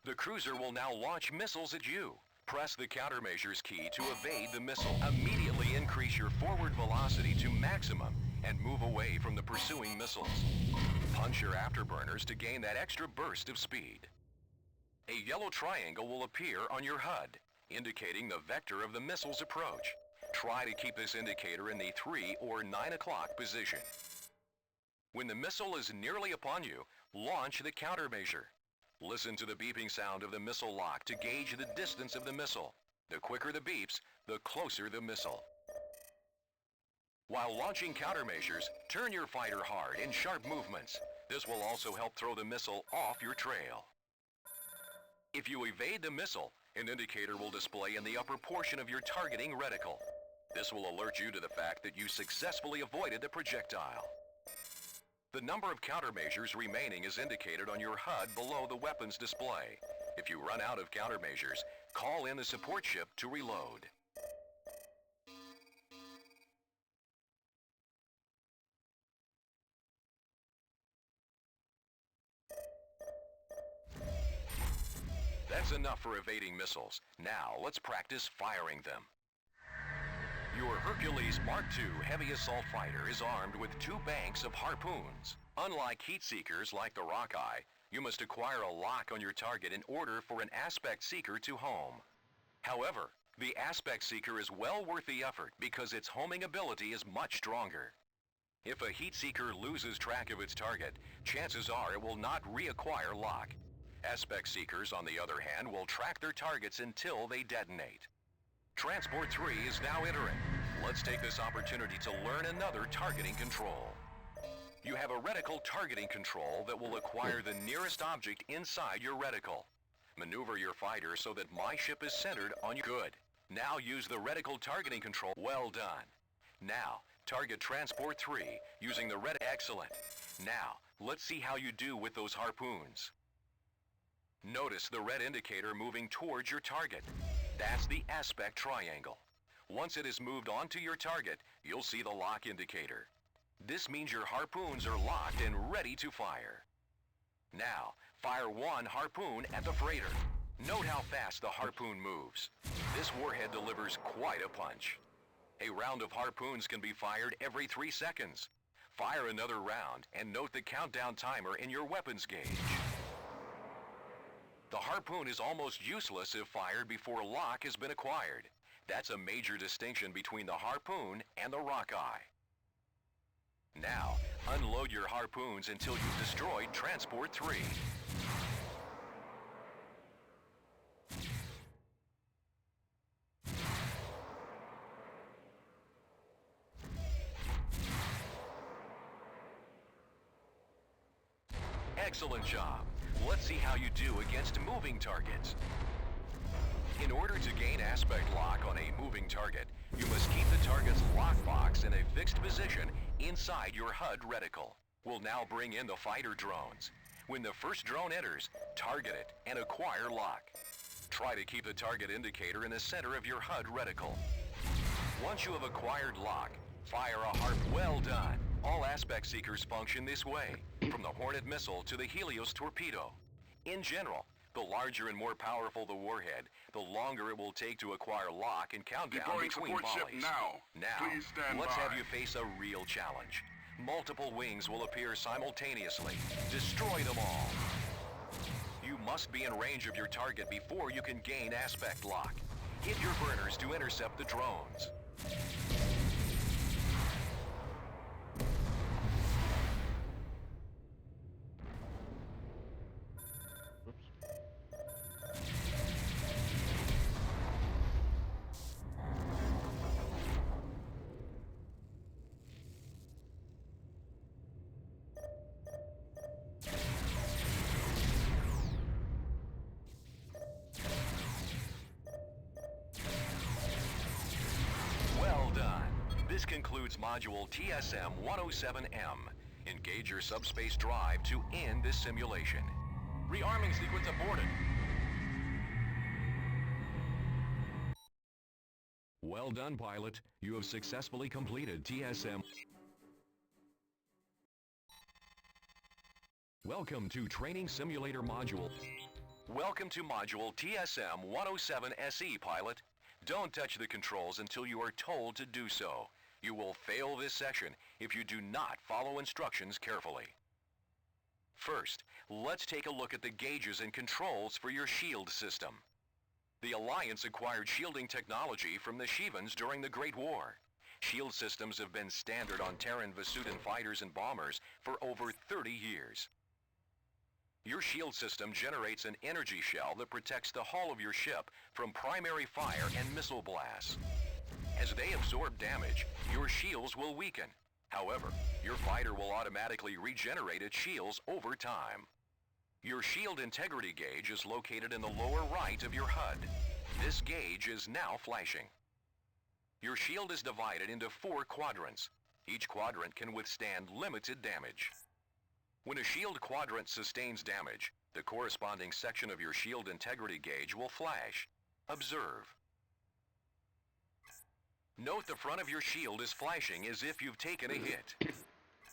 The cruiser will now launch missiles at you. Press the countermeasures key to evade the missile. Immediately increase your forward velocity to maximum and move away from the pursuing missiles. Punch your afterburners to gain that extra burst of speed. A yellow triangle will appear on your HUD, indicating the vector of the missile's approach. Try to keep this indicator in the 3 or 9 o'clock position. When the missile is nearly upon you, launch the countermeasure. Listen to the beeping sound of the missile lock to gauge the distance of the missile. The quicker the beeps, the closer the missile. While launching countermeasures, turn your fighter hard in sharp movements. This will also help throw the missile off your trail. If you evade the missile, an indicator will display in the upper portion of your targeting reticle. This will alert you to the fact that you successfully avoided the projectile. The number of countermeasures remaining is indicated on your HUD below the weapons display. If you run out of countermeasures, call in the support ship to reload. That's enough for evading missiles. Now, let's practice firing them. Your Hercules Mark II heavy assault fighter is armed with 2 banks of harpoons. Unlike heat seekers like the Rockeye, you must acquire a lock on your target in order for an aspect seeker to home. However, the aspect seeker is well worth the effort because its homing ability is much stronger. If a heat seeker loses track of its target, chances are it will not reacquire lock. Aspect seekers, on the other hand, will track their targets until they detonate. Transport 3 is now entering. Let's take this opportunity to learn another targeting control. You have a reticle targeting control that will acquire the nearest object inside your reticle. Maneuver your fighter so that my ship is centered on you. Good. Now use the reticle targeting control. Well done. Now, target Transport 3 using the reticle. Excellent. Now, let's see how you do with those harpoons. Notice the red indicator moving towards your target. That's the aspect triangle. Once it is moved onto your target, you'll see the lock indicator. This means your harpoons are locked and ready to fire. Now, fire 1 harpoon at the freighter. Note how fast the harpoon moves. This warhead delivers quite a punch. A round of harpoons can be fired every 3 seconds. Fire another round and note the countdown timer in your weapons gauge. The harpoon is almost useless if fired before lock has been acquired. That's a major distinction between the harpoon and the Rockeye. Now, unload your harpoons until you've destroyed Transport 3. Excellent job. Let's see how you do against moving targets. In order to gain aspect lock on a moving target, you must keep the target's lockbox in a fixed position inside your HUD reticle. We'll now bring in the fighter drones. When the first drone enters, target it and acquire lock. Try to keep the target indicator in the center of your HUD reticle. Once you have acquired lock, fire a harp. Well done. All aspect seekers function this way, from the Hornet missile to the Helios torpedo. In general, the larger and more powerful the warhead, the longer it will take to acquire lock and countdown between support volleys. ship now. Please stand let's by. have you face a real challenge. Multiple wings will appear simultaneously. Destroy them all. You must be in range of your target before you can gain aspect lock. Hit your burners to intercept the drones. This concludes Module TSM-107M. Engage your subspace drive to end this simulation. Rearming sequence aborted. Well done, pilot. You have successfully completed TSM. Welcome to Training Simulator Module. Welcome to Module TSM-107-SE, pilot. Don't touch the controls until you are told to do so. You will fail this session if you do not follow instructions carefully. First, let's take a look at the gauges and controls for your shield system. The Alliance acquired shielding technology from the Shivans during the Great War. Shield systems have been standard on Terran Vasudan fighters and bombers for over 30 years. Your shield system generates an energy shell that protects the hull of your ship from primary fire and missile blasts. As they absorb damage, your shields will weaken. However, your fighter will automatically regenerate its shields over time. Your shield integrity gauge is located in the lower right of your HUD. This gauge is now flashing. Your shield is divided into 4 quadrants. Each quadrant can withstand limited damage. When a shield quadrant sustains damage, the corresponding section of your shield integrity gauge will flash. Observe. Note the front of your shield is flashing as if you've taken a hit.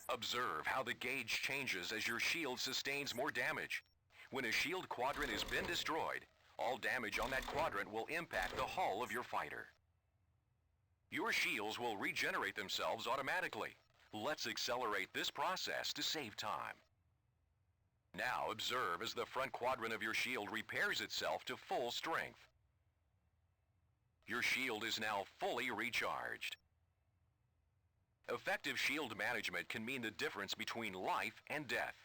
Observe how the gauge changes as your shield sustains more damage. When a shield quadrant has been destroyed, all damage on that quadrant will impact the hull of your fighter. Your shields will regenerate themselves automatically. Let's accelerate this process to save time. Now observe as the front quadrant of your shield repairs itself to full strength. Your shield is now fully recharged. Effective shield management can mean the difference between life and death.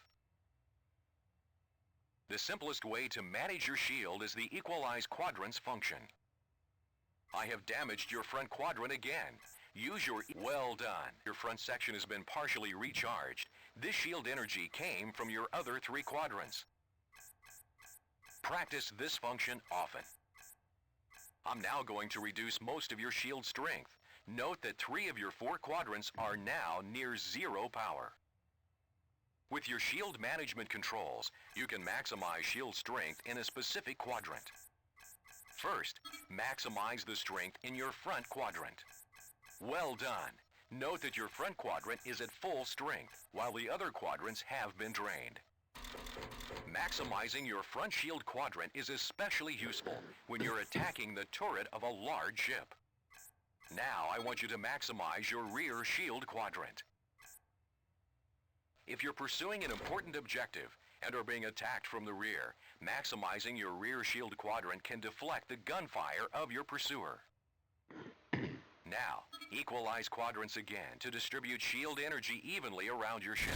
The simplest way to manage your shield is the Equalize Quadrants function. I have damaged your front quadrant again. Use your... Well done. Your front section has been partially recharged. This shield energy came from your other 3 quadrants. Practice this function often. I'm now going to reduce most of your shield strength. Note that 3 of your 4 quadrants are now near 0 power. With your shield management controls, you can maximize shield strength in a specific quadrant. First, maximize the strength in your front quadrant. Well done. Note that your front quadrant is at full strength, while the other quadrants have been drained. Maximizing your front shield quadrant is especially useful when you're attacking the turret of a large ship. Now I want you to maximize your rear shield quadrant. If you're pursuing an important objective and are being attacked from the rear, maximizing your rear shield quadrant can deflect the gunfire of your pursuer. Now, equalize quadrants again to distribute shield energy evenly around your ship.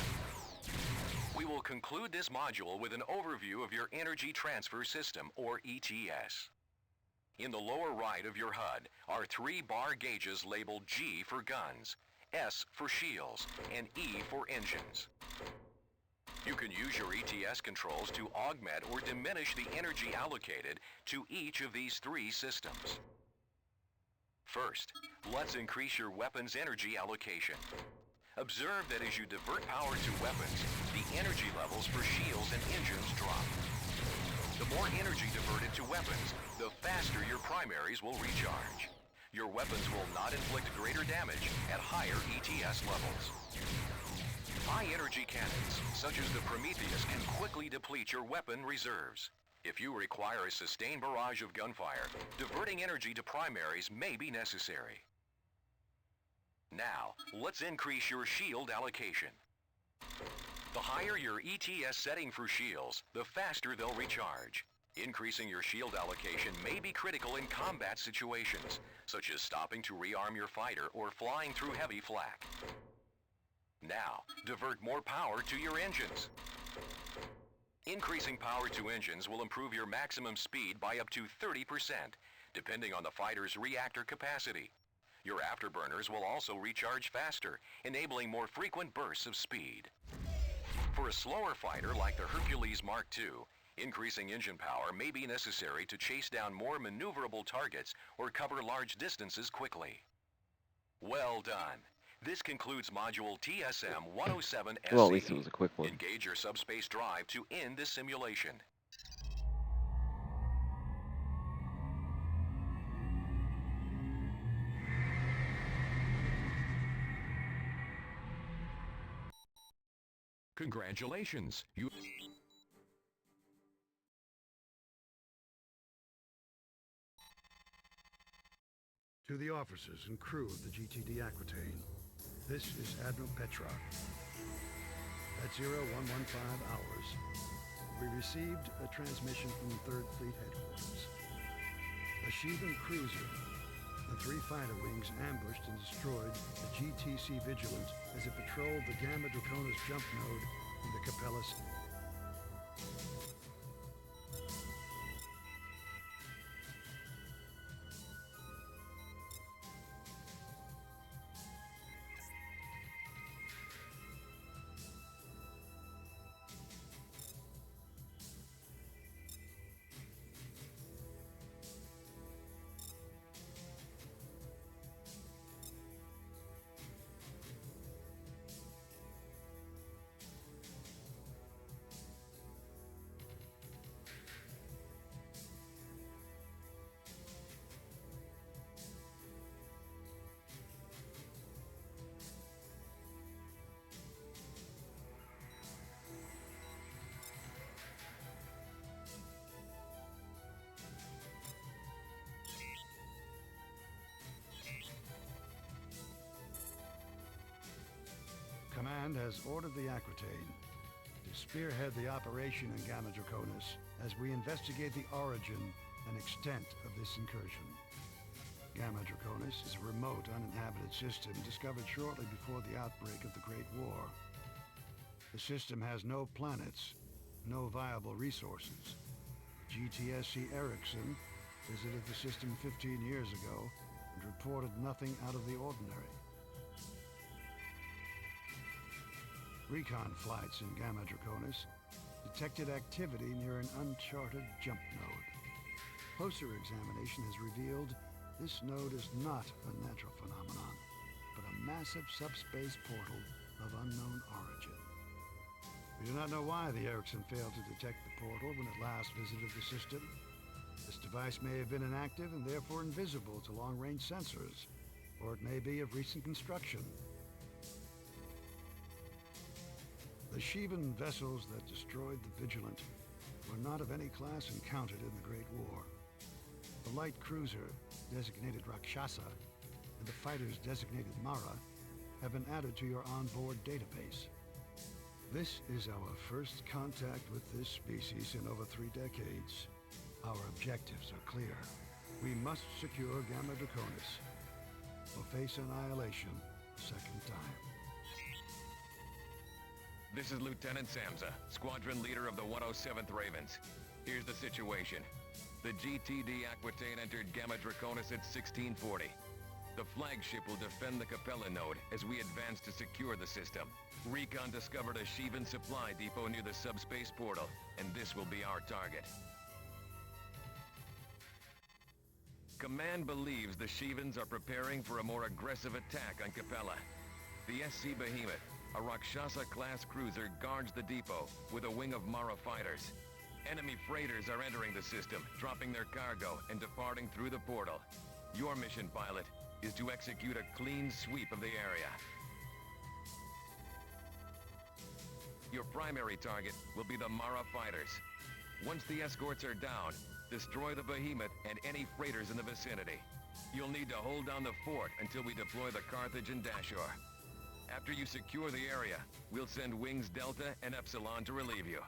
We will conclude this module with an overview of your Energy Transfer System, or ETS. In the lower right of your HUD are 3 bar gauges labeled G for guns, S for shields, and E for engines. You can use your ETS controls to augment or diminish the energy allocated to each of these 3 systems. First, let's increase your weapon's energy allocation. Observe that as you divert power to weapons, the energy levels for shields and engines drop. The more energy diverted to weapons, the faster your primaries will recharge. Your weapons will not inflict greater damage at higher ETS levels. High-energy cannons, such as the Prometheus, can quickly deplete your weapon reserves. If you require a sustained barrage of gunfire, diverting energy to primaries may be necessary. Now, let's increase your shield allocation. The higher your ETS setting for shields, the faster they'll recharge. Increasing your shield allocation may be critical in combat situations, such as stopping to rearm your fighter or flying through heavy flak. Now, divert more power to your engines. Increasing power to engines will improve your maximum speed by up to 30%, depending on the fighter's reactor capacity. Your afterburners will also recharge faster, enabling more frequent bursts of speed. For a slower fighter like the Hercules Mark II, increasing engine power may be necessary to chase down more maneuverable targets or cover large distances quickly. Well done. This concludes Module TSM-107-SE. Well, at least it was a quick one. Engage your subspace drive to end this simulation. Congratulations! You To the officers and crew of the GTD Aquitaine, this is Admiral Petrov. At 0115 hours, we received a transmission from 3rd Fleet Headquarters. A Sheevan cruiser and 3 fighter wings ambushed and destroyed the GTC Vigilant as it patrolled the Gamma Draconis jump node in the Capella. Command has ordered the Aquitaine to spearhead the operation in Gamma Draconis as we investigate the origin and extent of this incursion. Gamma Draconis is a remote, uninhabited system discovered shortly before the outbreak of the Great War. The system has no planets, no viable resources. GTSC Erickson visited the system 15 years ago and reported nothing out of the ordinary. Recon flights in Gamma Draconis detected activity near an uncharted jump node. Closer examination has revealed this node is not a natural phenomenon, but a massive subspace portal of unknown origin. We do not know why the Erickson failed to detect the portal when it last visited the system. This device may have been inactive and therefore invisible to long-range sensors, or it may be of recent construction. The Sheevan vessels that destroyed the Vigilant were not of any class encountered in the Great War. The light cruiser, designated Rakshasa, and the fighters designated Mara have been added to your onboard database. This is our first contact with this species in over 3 decades. Our objectives are clear. We must secure Gamma Draconis or face annihilation a second time. This is Lieutenant Samsa, squadron leader of the 107th Ravens. Here's the situation. The GTD Aquitaine entered Gamma Draconis at 1640. The flagship will defend the Capella node as we advance to secure the system. Recon discovered a Sheevan supply depot near the subspace portal, and this will be our target. Command believes the Sheevans are preparing for a more aggressive attack on Capella. The SC Behemoth, a Rakshasa-class cruiser, guards the depot with a wing of Mara fighters. Enemy freighters are entering the system, dropping their cargo and departing through the portal. Your mission, pilot, is to execute a clean sweep of the area. Your primary target will be the Mara fighters. Once the escorts are down, destroy the Behemoth and any freighters in the vicinity. You'll need to hold down the fort until we deploy the Carthage and Dashor. After you secure the area, we'll send Wings Delta and Epsilon to relieve you.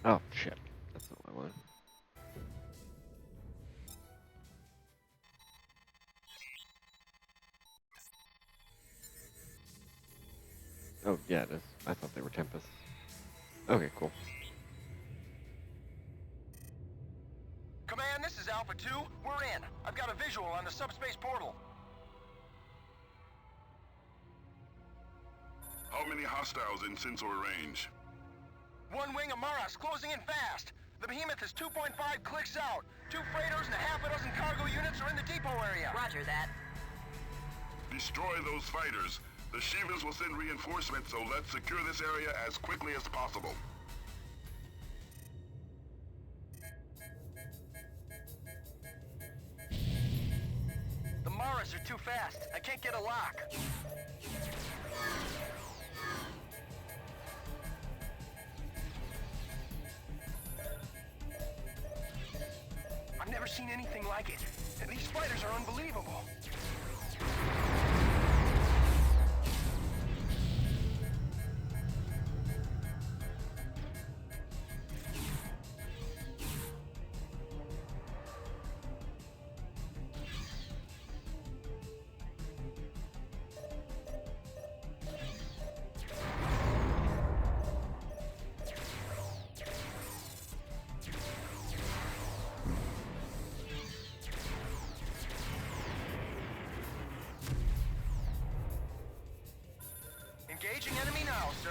Oh, shit. That's not what I wanted. Oh, yeah, it is. I thought they were Tempests. Okay, cool. Command, this is Alpha 2. We're in. I've got a visual on the subspace portal. How many hostiles in sensor range? One wing of Maras closing in fast. The Behemoth is 2.5 clicks out. 2 freighters and a half a dozen cargo units are in the depot area. Roger that. Destroy those fighters. The Shivas will send reinforcements, so let's secure this area as quickly as possible. The Maras are too fast. I can't get a lock. I've never seen anything like it. These fighters are unbelievable. Engaging enemy now, sir.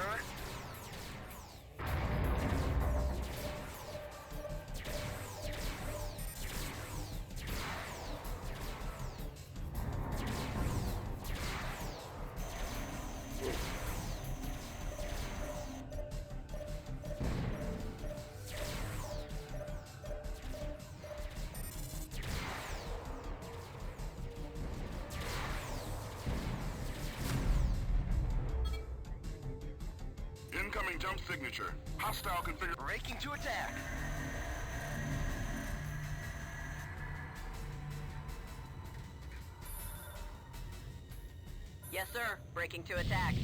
Incoming jump signature. Hostile configuration. Breaking to attack. Yes, sir. Breaking to attack.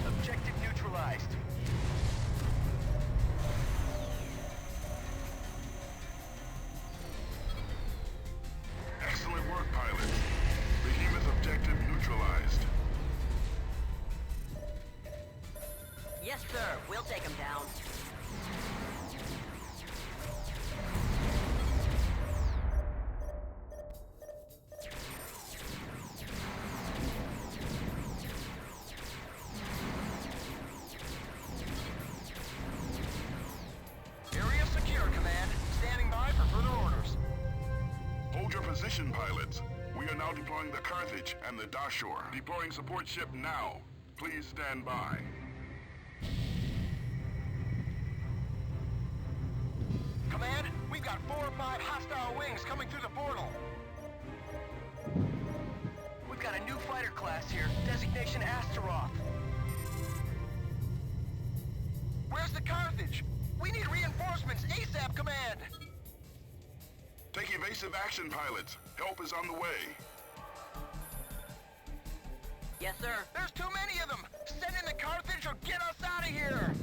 Objective neutralized. Excellent work, pilot. Behemoth objective neutralized. Yes, sir. We'll take him down. Area secure, Command. Standing by for further orders. Hold your position, pilots. We are now deploying the Carthage and the Dashore. Deploying support ship now. Please stand by. Command, we've got 4 or 5 hostile wings coming through the portal. We've got a new fighter class here, designation Astaroth. Where's the Carthage? We need reinforcements ASAP, Command! Take evasive action, pilots. Help is on the way. Yes, sir. There's too many of them! Send in the Carthage or get us out of here!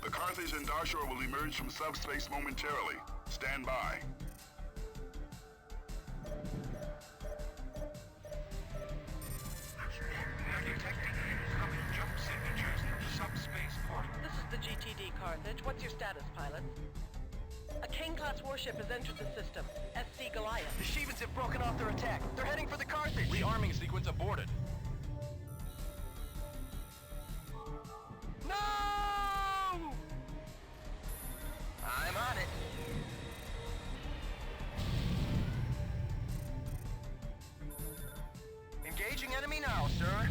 The Carthage and Dashore will emerge from subspace momentarily. Stand by. Detecting incoming jump signatures in the subspace portal. This is the GTD Carthage. What's your status, pilot? A King-class warship has entered the system. SC Goliath. The Shivans have broken off their attack. They're heading for the Carthage. Rearming sequence aborted. No! I'm on it. Engaging enemy now, sir.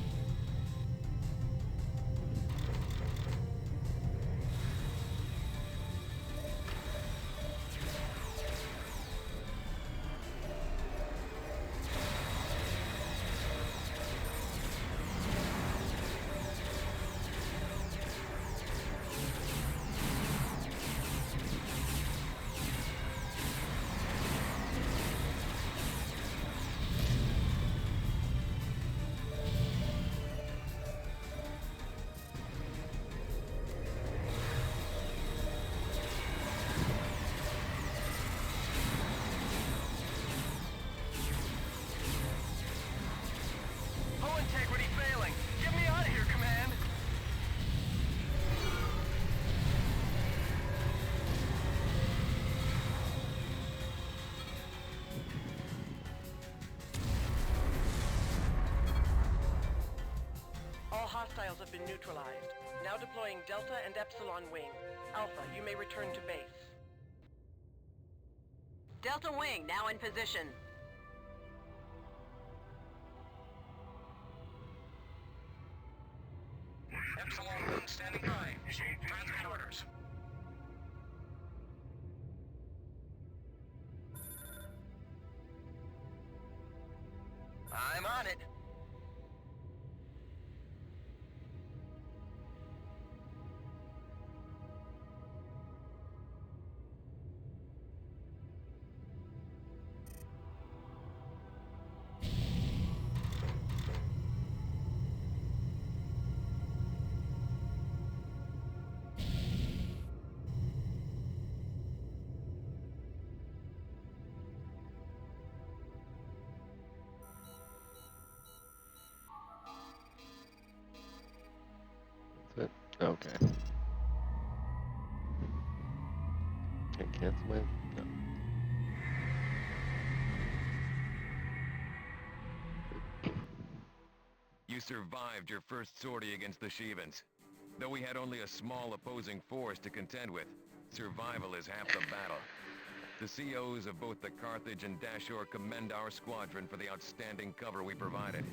hostiles have been neutralized. Now deploying Delta and Epsilon Wing. Alpha, you may return to base. Delta Wing, now in position. Epsilon Wing standing by. Transmit orders. I'm on it. That's it? Okay. Can I cancel my... No. You survived your first sortie against the Shivans. Though we had only a small opposing force to contend with, survival is half the battle. The COs of both the Carthage and Dashore commend our squadron for the outstanding cover we provided.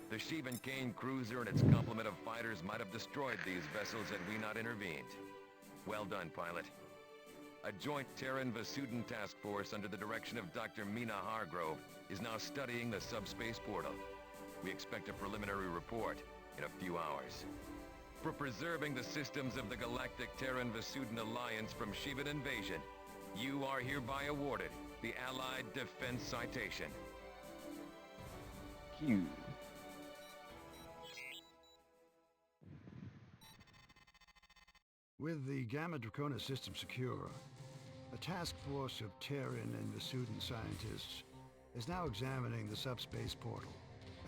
The Shivan Kane cruiser and its complement of fighters might have destroyed these vessels had we not intervened. Well done, pilot. A joint Terran-Vasudin task force under the direction of Dr. Mina Hargrove is now studying the subspace portal. We expect a preliminary report in a few hours. For preserving the systems of the Galactic Terran-Vasudin Alliance from Shivan invasion, you are hereby awarded the Allied Defense Citation. Q. With the Gamma Draconis system secure, a task force of Terran and Vasudin scientists is now examining the subspace portal.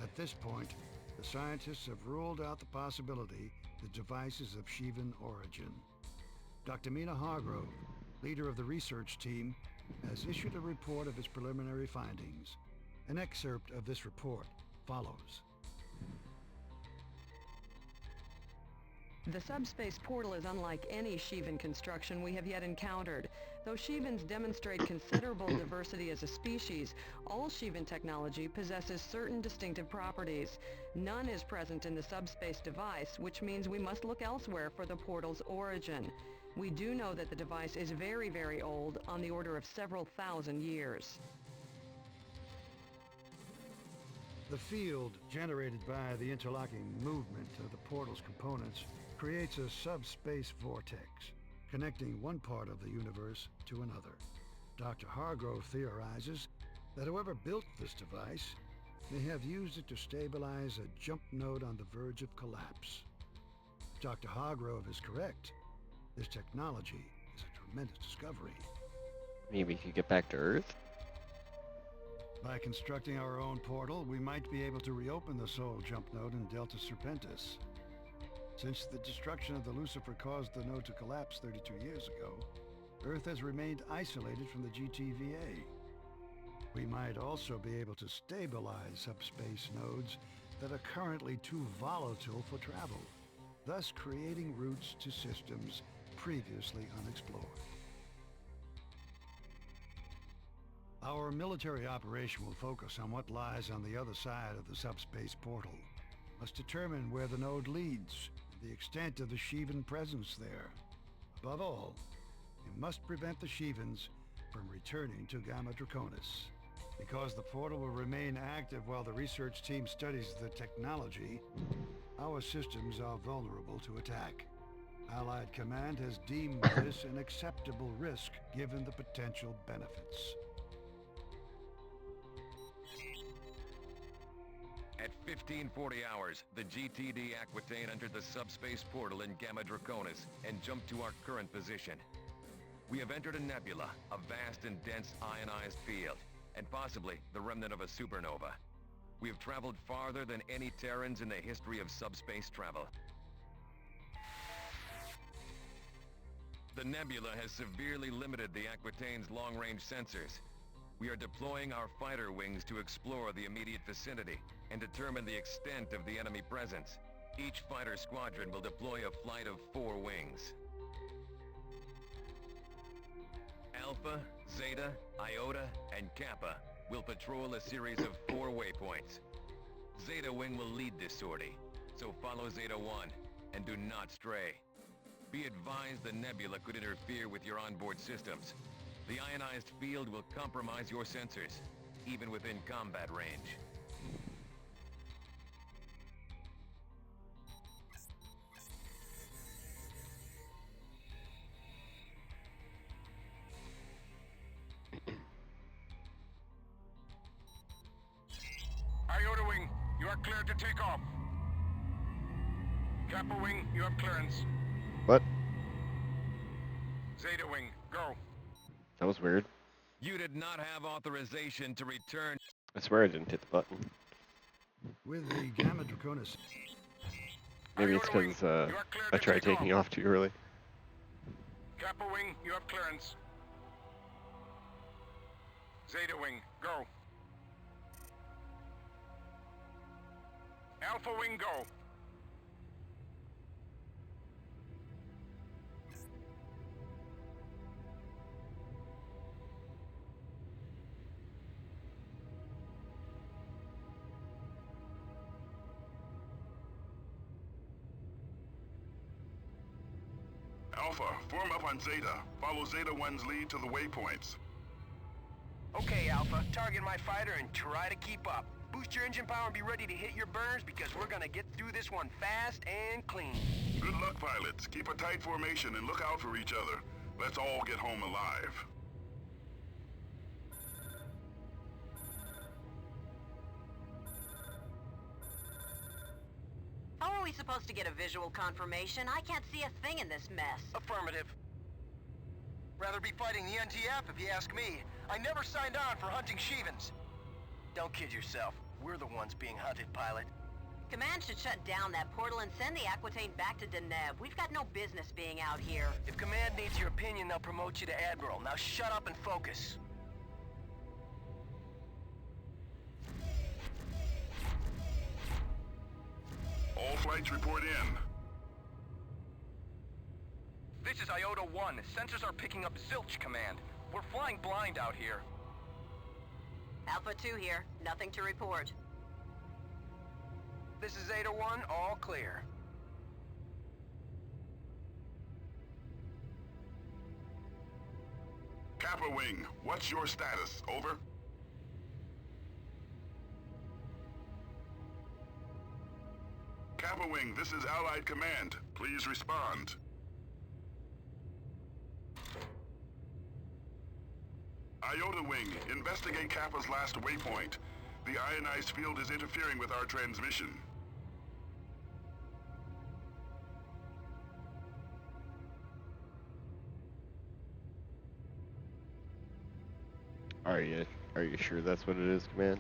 At this point, the scientists have ruled out the possibility the device is of Shivan origin. Dr. Mina Hargrove, leader of the research team, has issued a report of his preliminary findings. An excerpt of this report follows. The subspace portal is unlike any Shivan construction we have yet encountered. Though Shivans demonstrate considerable diversity as a species, all Shivan technology possesses certain distinctive properties. None is present in the subspace device, which means we must look elsewhere for the portal's origin. We do know that the device is very, very old, on the order of several thousand years. The field generated by the interlocking movement of the portal's components creates a subspace vortex, connecting one part of the universe to another. Dr. Hargrove theorizes that whoever built this device may have used it to stabilize a jump node on the verge of collapse. If Dr. Hargrove is correct, this technology is a tremendous discovery. Maybe we could get back to Earth? By constructing our own portal, we might be able to reopen the Sol jump node in Delta Serpentis. Since the destruction of the Lucifer caused the node to collapse 32 years ago, Earth has remained isolated from the GTVA. We might also be able to stabilize subspace nodes that are currently too volatile for travel, thus creating routes to systems previously unexplored. Our military operation will focus on what lies on the other side of the subspace portal. Must determine where the node leads, and the extent of the Shivan presence there. Above all, we must prevent the Shivans from returning to Gamma Draconis. Because the portal will remain active while the research team studies the technology, our systems are vulnerable to attack. Allied Command has deemed this an acceptable risk given the potential benefits. At 1540 hours, the GTD Aquitaine entered the subspace portal in Gamma Draconis and jumped to our current position. We have entered a nebula, a vast and dense ionized field, and possibly the remnant of a supernova. We have traveled farther than any Terrans in the history of subspace travel. The nebula has severely limited the Aquitaine's long-range sensors. We are deploying our fighter wings to explore the immediate vicinity and determine the extent of the enemy presence. Each fighter squadron will deploy a flight of 4 wings. Alpha, Zeta, Iota, and Kappa will patrol a series of 4 waypoints. Zeta Wing will lead this sortie, so follow Zeta 1 and do not stray. Be advised the nebula could interfere with your onboard systems. The ionized field will compromise your sensors, even within combat range. Iota Wing, you are cleared to take off. Kappa Wing, you have clearance. What? Zeta Wing, go. That was weird. You did not have authorization to return. I swear I didn't hit the button. With the Gamma Draconis. Maybe it's because I tried taking off too early. Kappa Wing, you have clearance. Zeta Wing, go. Alpha Wing, go. Alpha, form up on Zeta. Follow Zeta 1's lead to the waypoints. Okay, Alpha, target my fighter and try to keep up. Boost your engine power and be ready to hit your burners because we're gonna get through this one fast and clean. Good luck, pilots. Keep a tight formation and look out for each other. Let's all get home alive. How are we supposed to get a visual confirmation? I can't see a thing in this mess. Affirmative. Rather be fighting the NTF if you ask me. I never signed on for hunting Shevens. Don't kid yourself. We're the ones being hunted, pilot. Command should shut down that portal and send the Aquitaine back to Deneb. We've got no business being out here. If Command needs your opinion, they'll promote you to Admiral. Now shut up and focus. All flights report in. This is Iota 1. Sensors are picking up zilch, Command. We're flying blind out here. Alpha 2 here. Nothing to report. This is Zeta 1, all clear. Kappa Wing, what's your status? Over? Kappa Wing, this is Allied Command. Please respond. Iota Wing, investigate Kappa's last waypoint. The ionized field is interfering with our transmission. Are you sure that's what it is, Command?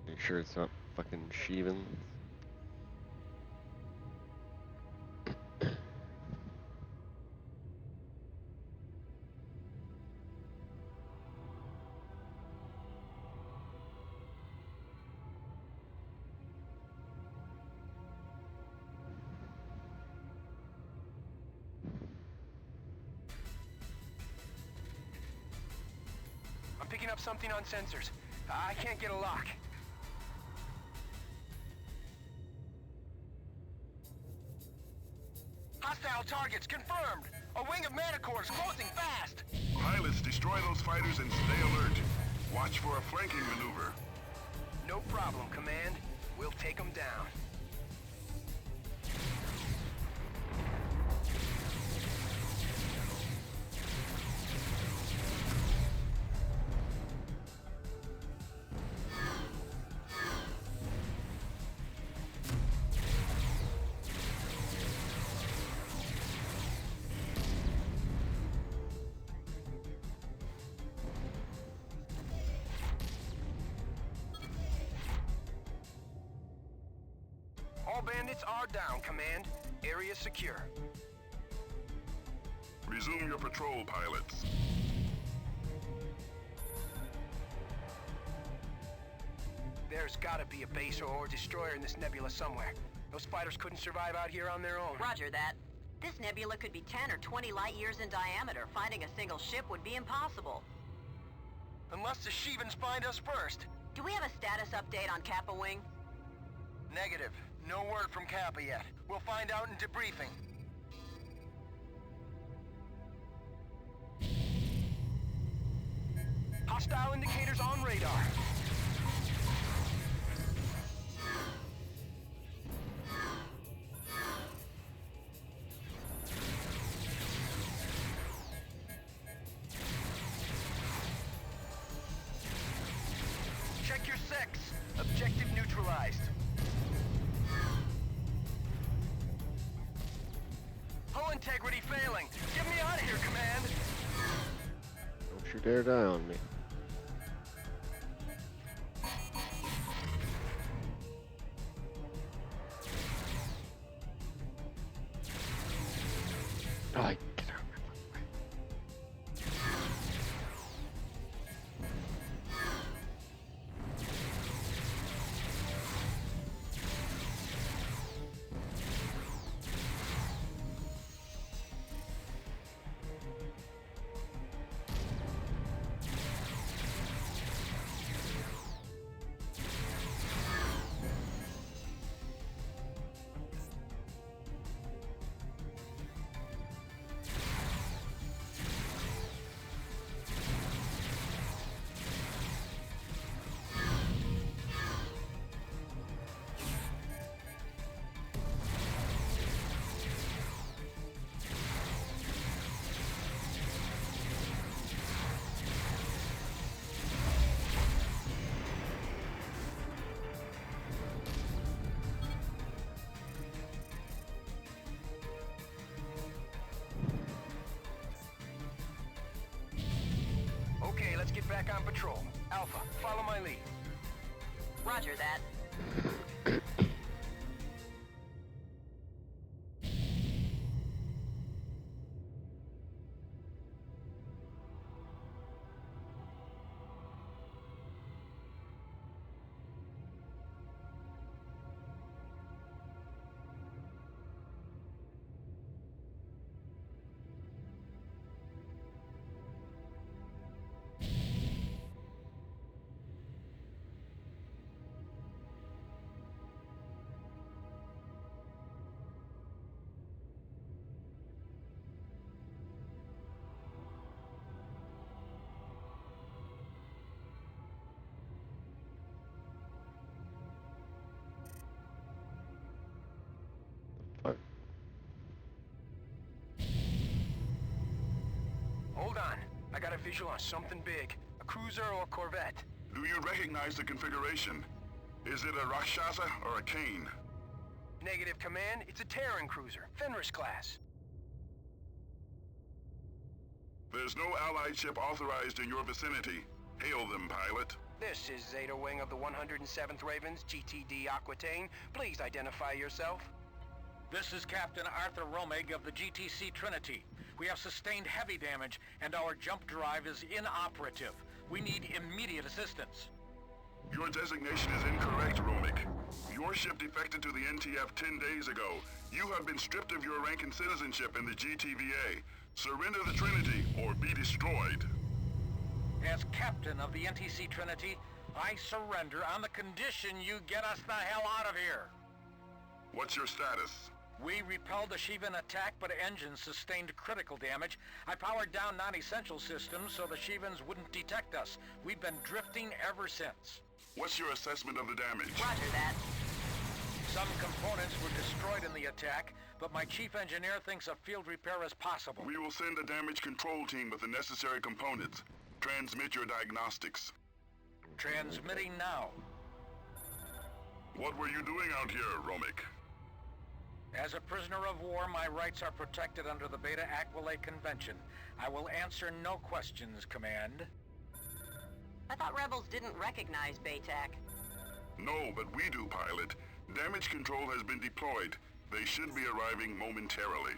Are you sure it's not fucking Shevens? Picking up something on sensors. I can't get a lock. Hostile targets confirmed. A wing of Manticore is closing fast. Pilots, destroy those fighters and stay alert. Watch for a flanking maneuver. No problem, Command. We'll take them down. All bandits are down, Command. Area secure. Resume your patrol, pilots. There's gotta be a base or destroyer in this nebula somewhere. Those fighters couldn't survive out here on their own. Roger that. This nebula could be 10 or 20 light years in diameter. Finding a single ship would be impossible. Unless the Shivans find us first. Do we have a status update on Kappa Wing? Negative. No word from Kappa yet. We'll find out in debriefing. Hostile indicators on radar. Check your sex. Objective neutralized. Hull integrity failing. Get me out of here, Command. Don't you dare die on me. Oh, get out of my fucking way. Okay, let's get back on patrol. Alpha, follow my lead. Roger that. Fuck. Hold on. I got a visual on something big. A cruiser or corvette. Do you recognize the configuration? Is it a Rakshasa or a Kane? Negative, Command. It's a Terran cruiser. Fenris class. There's no Allied ship authorized in your vicinity. Hail them, pilot. This is Zeta Wing of the 107th Ravens, GTD Aquitaine. Please identify yourself. This is Captain Arthur Romig of the GTC Trinity. We have sustained heavy damage, and our jump drive is inoperative. We need immediate assistance. Your designation is incorrect, Romik. Your ship defected to the NTF 10 days ago. You have been stripped of your rank and citizenship in the GTVA. Surrender the Trinity, or be destroyed. As captain of the NTC Trinity, I surrender on the condition you get us the hell out of here. What's your status? We repelled the Shivan attack, but engines sustained critical damage. I powered down non-essential systems so the Shivans wouldn't detect us. We've been drifting ever since. What's your assessment of the damage? Roger that. Some components were destroyed in the attack, but my chief engineer thinks a field repair is possible. We will send a damage control team with the necessary components. Transmit your diagnostics. Transmitting now. What were you doing out here, Romik? As a prisoner of war, my rights are protected under the Beta Aquila Convention. I will answer no questions, Command. I thought rebels didn't recognize BATAC. No, but we do, pilot. Damage control has been deployed. They should be arriving momentarily.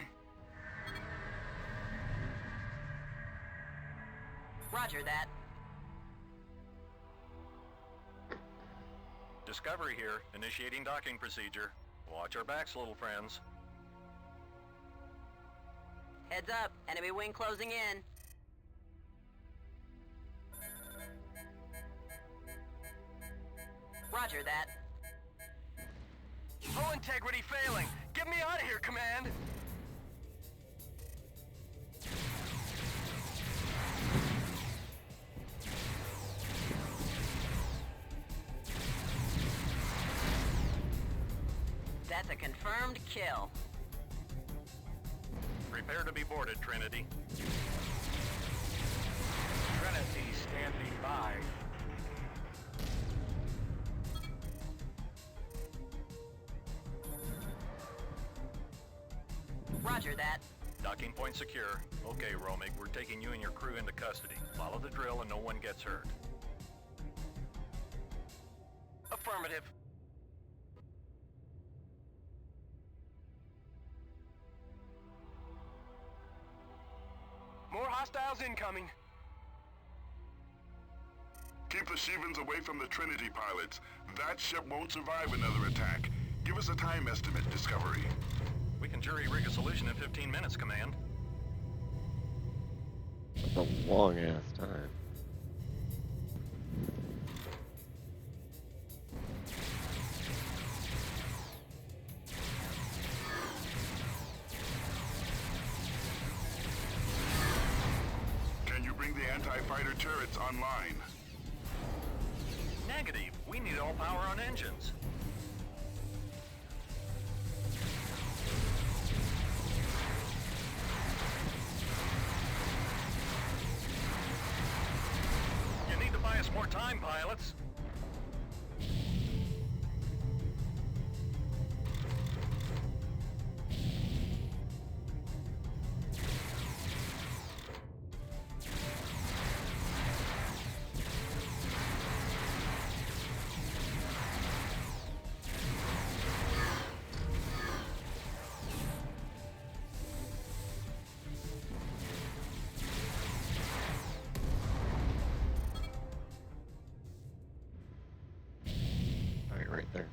Roger that. Discovery here, initiating docking procedure. Watch our backs, little friends. Heads up, enemy wing closing in. Roger that. Hull integrity failing. Get me out of here, Command. That's a confirmed kill. Prepare to be boarded, Trinity. Trinity standing by. Roger that. Docking point secure. Okay, Romig, we're taking you and your crew into custody. Follow the drill and no one gets hurt. Affirmative. More hostiles incoming. Keep the Shivans away from the Trinity pilots. That ship won't survive another attack. Give us a time estimate, Discovery. We can jury-rig a solution in 15 minutes, Command. That's a long-ass time. Can you bring the anti-fighter turrets online? Negative. We need all power on engines. You need to buy us more time, pilots. Alright, right there.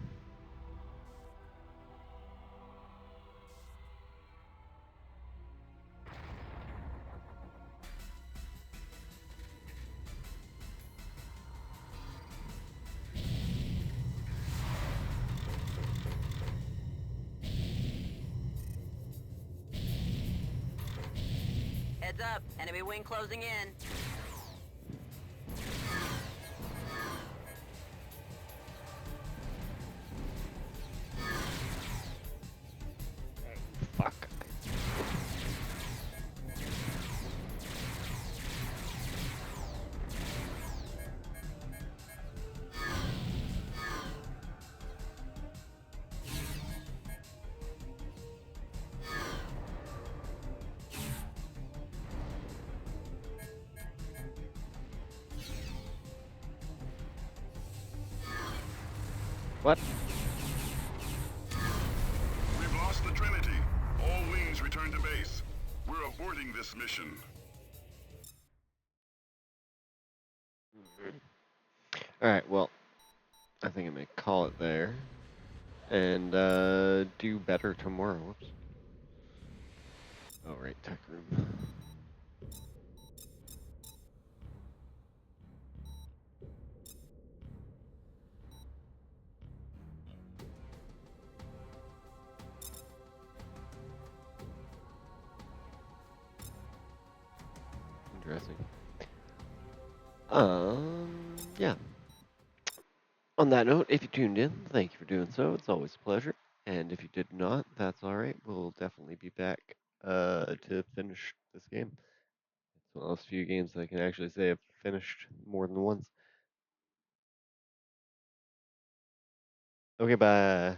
Heads up, enemy wing closing in. Fuck. What? We've lost the Trinity. All wings return to base. We're aborting this mission. Alright, well, I think I'm gonna call it there. And, do better tomorrow. Whoops. Oh, right, tech room. Interesting. Yeah. On that note, if you tuned in, thank you for doing so. It's always a pleasure. And if you did not, that's alright. We'll definitely be back to finish this game. It's one of those few games that I can actually say I've finished more than once. Okay, bye.